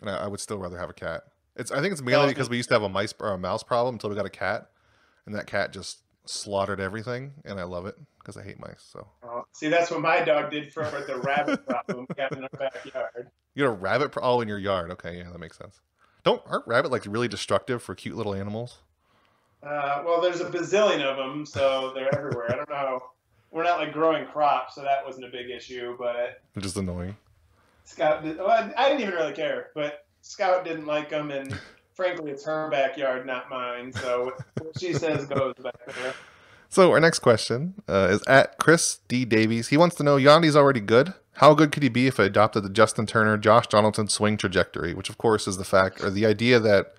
And I would still rather have a cat. I think it's mainly because we used to have a mouse problem until we got a cat, and that cat just slaughtered everything, and I love it because I hate mice. So see, that's what my dog did for the rabbit problem we got in our backyard. You got a rabbit in your yard? Okay, yeah, that makes sense. Aren't rabbit like really destructive for cute little animals? Well, there's a bazillion of them, so they're everywhere. I don't know. We're not like growing crops, so that wasn't a big issue. But it's just annoying. Scout, I didn't even really care, but Scout didn't like them, and frankly, it's her backyard, not mine. So what she says goes back there. So our next question is at Chris D. Davies. He wants to know, Yandy's already good. How good could he be if I adopted the Justin Turner, Josh Donaldson swing trajectory? Which, of course, is the idea that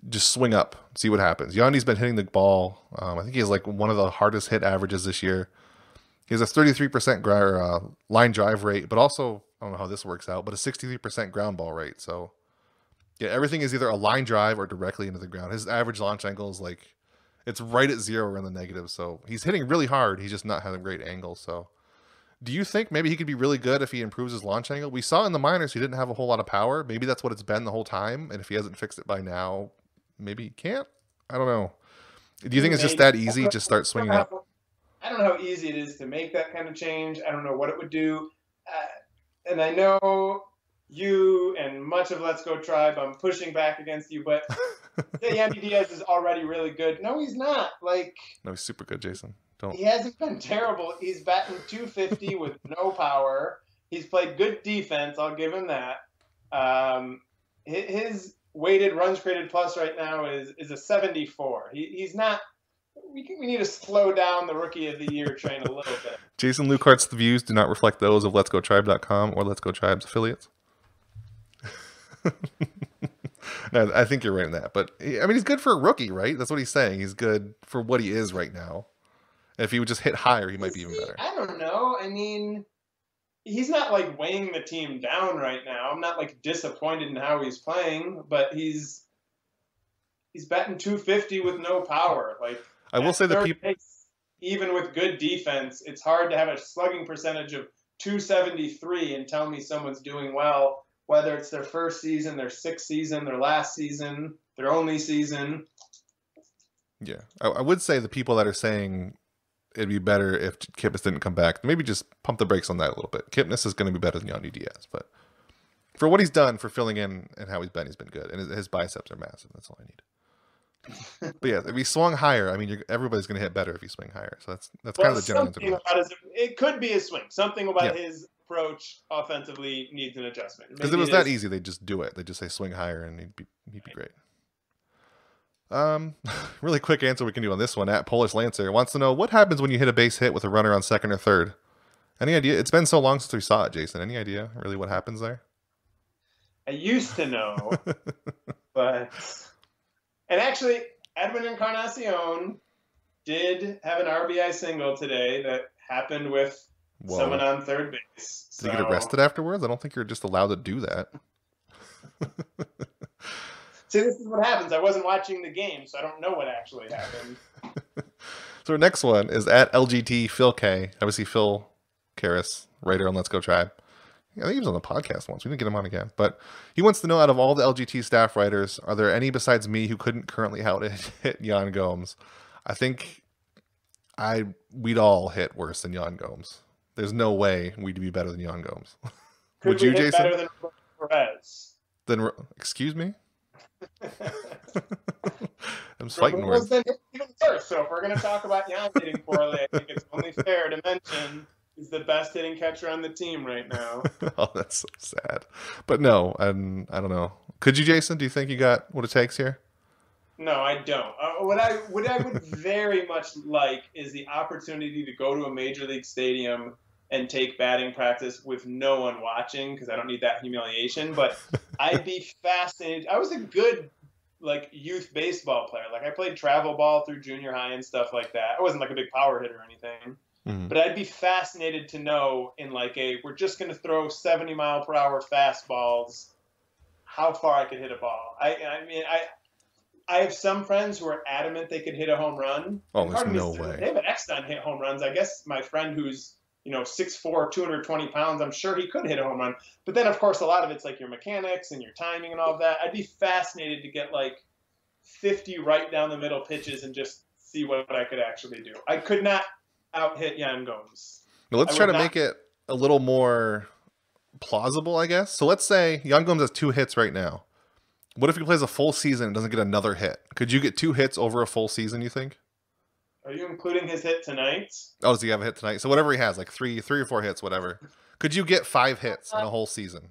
just swing up, see what happens. Yandy's been hitting the ball. I think he has like one of the hardest hit averages this year. He has a 33% line drive rate, but also, I don't know how this works out, but a 63% ground ball rate. So, yeah, everything is either a line drive or directly into the ground. His average launch angle is like, it's right at 0 or in the negative. So he's hitting really hard. He's just not having great angles. So do you think maybe he could be really good if he improves his launch angle? We saw in the minors he didn't have a whole lot of power. Maybe that's what it's been the whole time. And if he hasn't fixed it by now, maybe he can't. I don't know. Do you think it's just that easy? Just start swinging up? I don't know how easy it is to make that kind of change. I don't know what it would do. And I know you and much of Let's Go Tribe, I'm pushing back against you, but Yandy Diaz is already really good. No, he's not. No, he's super good, Jason. He hasn't been terrible. He's batting .250 with no power. He's played good defense. I'll give him that. His weighted runs created plus right now is a 74. He's not. We need to slow down the rookie of the year train a little bit. Jason Lucart's views do not reflect those of Let's Go Tribe.com or Let's Go Tribe's affiliates. I think you're right in that. But I mean, he's good for a rookie, right? That's what he's saying. He's good for what he is right now. If he would just hit higher, he might be even better. I don't know. I mean, he's not like weighing the team down right now. I'm not like disappointed in how he's playing, but he's batting 250 with no power. Like, I will say the people, even with good defense, it's hard to have a slugging percentage of 273 and tell me someone's doing well, whether it's their first season, their sixth season, their last season, their only season. Yeah, I would say the people that are saying it'd be better if Kipnis didn't come back, maybe just pump the brakes on that a little bit. Kipnis is going to be better than Yandy Diaz, but for what he's done, for filling in and how he's been good. And his biceps are massive. That's all I need. But yeah, if he swung higher, I mean, everybody's going to hit better if you swing higher. So that's kind of the general answer. It could be his swing. Something about his approach offensively needs an adjustment. Because it was that easy, they just do it. They just say swing higher, and he'd be great. Really quick answer we can do on this one. At Polish Lancer wants to know what happens when you hit a base hit with a runner on second or third. Any idea? It's been so long since we saw it, Jason. Any idea really what happens there? I used to know, but. And actually, Edwin Encarnacion did have an RBI single today that happened with someone on third base. Did he get arrested afterwards? I don't think you're just allowed to do that. See, this is what happens. I wasn't watching the game, so I don't know what actually happened. So our next one is at LGT Phil K. Obviously, Phil Karras, writer on Let's Go Tribe. I think he was on the podcast once. We didn't get him on again. But he wants to know, out of all the LGT staff writers, are there any besides me who couldn't currently hit Yan Gomes? I think we'd all hit worse than Yan Gomes. There's no way we'd be better than Yan Gomes. Would you, Jason? Better than Perez? Excuse me? I'm fighting words. Even worse. So if we're going to talk about Yan hitting poorly, I think it's only fair to mention he's the best hitting catcher on the team right now. Oh, that's so sad. But no, I don't know. Could you, Jason? Do you think you got what it takes here? No, I don't. What I would very much like is the opportunity to go to a major league stadium and take batting practice with no one watching, because I don't need that humiliation. But I'd be fascinated. I was a good youth baseball player. Like, I played travel ball through junior high and stuff like that. I wasn't like a big power hitter or anything. Mm-hmm. But I'd be fascinated to know, in we're just going to throw 70-mile-per-hour fastballs, how far I could hit a ball. I mean, I have some friends who are adamant they could hit a home run. Oh, there's no way. They have an X on hit home runs. I guess my friend who's 6'4", 220 pounds, I'm sure he could hit a home run. But then, of course, a lot of it's your mechanics and your timing and all of that. I'd be fascinated to get 50 right down the middle pitches and just see what I could actually do. I could not out-hit Yan Gomes. Now let's try to make it a little more plausible, I guess. So let's say Yan Gomes has 2 hits right now. What if he plays a full season and doesn't get another hit? Could you get 2 hits over a full season, you think? Are you including his hit tonight? Oh, does he have a hit tonight? So whatever he has, 3 or 4 hits, whatever. Could you get 5 hits in a whole season?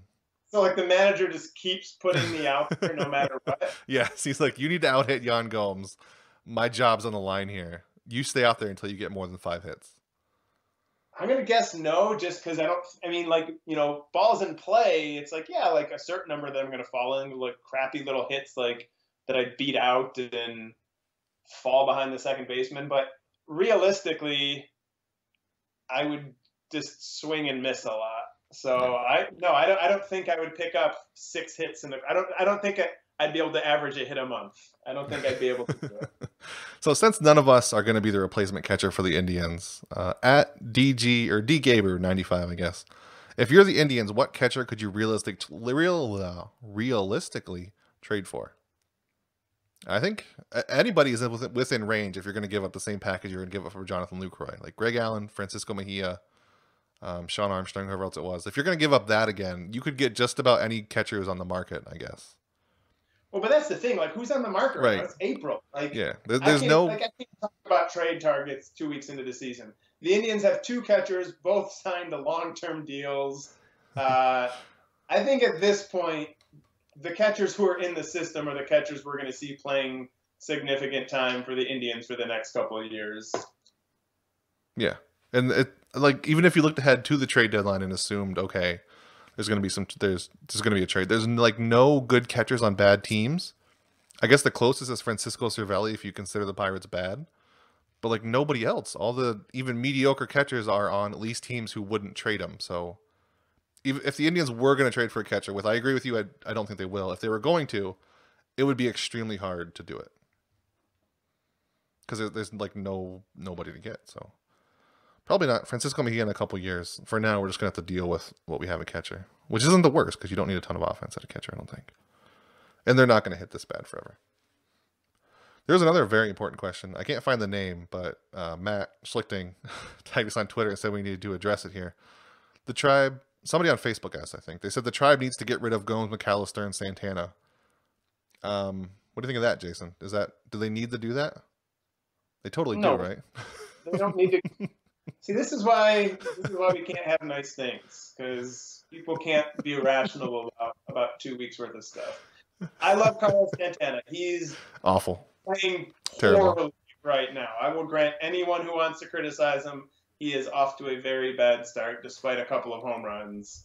So the manager just keeps putting me out there no matter what? Yes, he's like, you need to out-hit Yan Gomes. My job's on the line here. You stay out there until you get more than 5 hits. I'm going to guess no, just because balls in play, it's a certain number that I'm going to fall in, crappy little hits that I beat out and fall behind the second baseman. But realistically, I would just swing and miss a lot. So I don't think I would pick up 6 hits I don't think I'd be able to average a hit a month. I don't think I'd be able to do it. So since none of us are going to be the replacement catcher for the Indians, at DG or D Gaber 95, I guess. If you're the Indians, what catcher could you realistically trade for? I think anybody is within range if you're going to give up the same package you're going to give up for Jonathan Lucroy, like Greg Allen, Francisco Mejia, Sean Armstrong, whoever else it was. If you're going to give up that again, you could get just about any catcher who's on the market, I guess. Well, but that's the thing. Who's on the market right now? It's April. Yeah, there's no. I can't talk about trade targets 2 weeks into the season. The Indians have 2 catchers, both signed to long-term deals. I think at this point, the catchers who are in the system are the catchers we're going to see playing significant time for the Indians for the next couple of years. Yeah, and even if you looked ahead to the trade deadline and assumed, okay, there's going to be a trade. There's like no good catchers on bad teams. I guess the closest is Francisco Cervelli if you consider the Pirates bad. But like nobody else, all the even mediocre catchers are on at least teams who wouldn't trade them. So even if the Indians were going to trade for a catcher, I agree with you, I don't think they will. If they were going to, it would be extremely hard to do it because there's like nobody to get. So probably not Francisco Mejia in a couple years. For now, we're just gonna have to deal with what we have at catcher, which isn't the worst because you don't need a ton of offense at a catcher, I don't think. And they're not going to hit this bad forever. There's another very important question. I can't find the name, but Matt Schlichting tagged us on Twitter and said we needed to address it here. The Tribe, somebody on Facebook asked, I think. They said the Tribe needs to get rid of Gomes, McAllister, and Santana. What do you think of that, Jason? Do they need to do that? They totally do, right? They don't need to. See, this is why we can't have nice things, because people can't be irrational about 2 weeks worth of stuff. I love Carlos Santana. He's awful, playing terrible horribly right now. I will grant anyone who wants to criticize him, he is off to a very bad start despite a couple of home runs.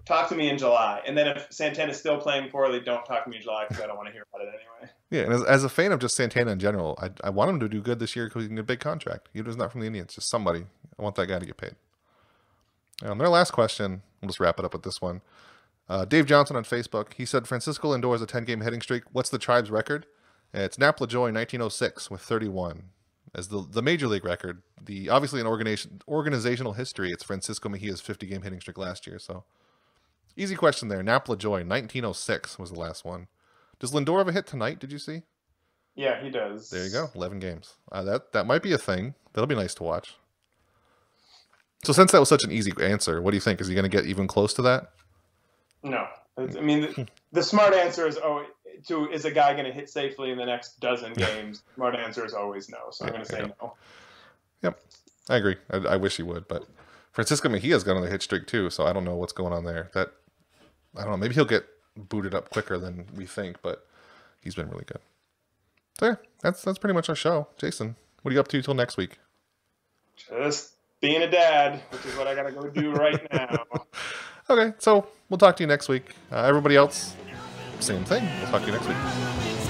Talk to me in July. And then if Santana's still playing poorly, don't talk to me in July because I don't want to hear about it anyway. Yeah, and as a fan of just Santana in general, I want him to do good this year because he can get a big contract. He was not from the Indians, just somebody. I want that guy to get paid. Their last question, we'll just wrap it up with this one. Dave Johnson on Facebook, he said Francisco Lindor has a 10-game hitting streak. What's the Tribe's record? It's Nap LaJoy 1906 with 31 as the major league record. Obviously in organizational history, it's Francisco Mejia's 50-game hitting streak last year. So easy question there. Nap LaJoy 1906 was the last one. Does Lindor have a hit tonight? Did you see? Yeah, he does. There you go. 11 games. That might be a thing. That'll be nice to watch. So since that was such an easy answer, what do you think? Is he going to get even close to that? No. I mean, the smart answer is, is a guy going to hit safely in the next dozen games? Smart answer is always no. So I'm going to say no. Yep. I agree. I wish he would, but Francisco Mejia's got on the hit streak too, so I don't know what's going on there. I don't know. Maybe he'll get booted up quicker than we think, but he's been really good. So yeah, that's pretty much our show. Jason, what are you up to till next week? Just being a dad, which is what I got to go do right now. Okay, so we'll talk to you next week. Everybody else, same thing. We'll talk to you next week.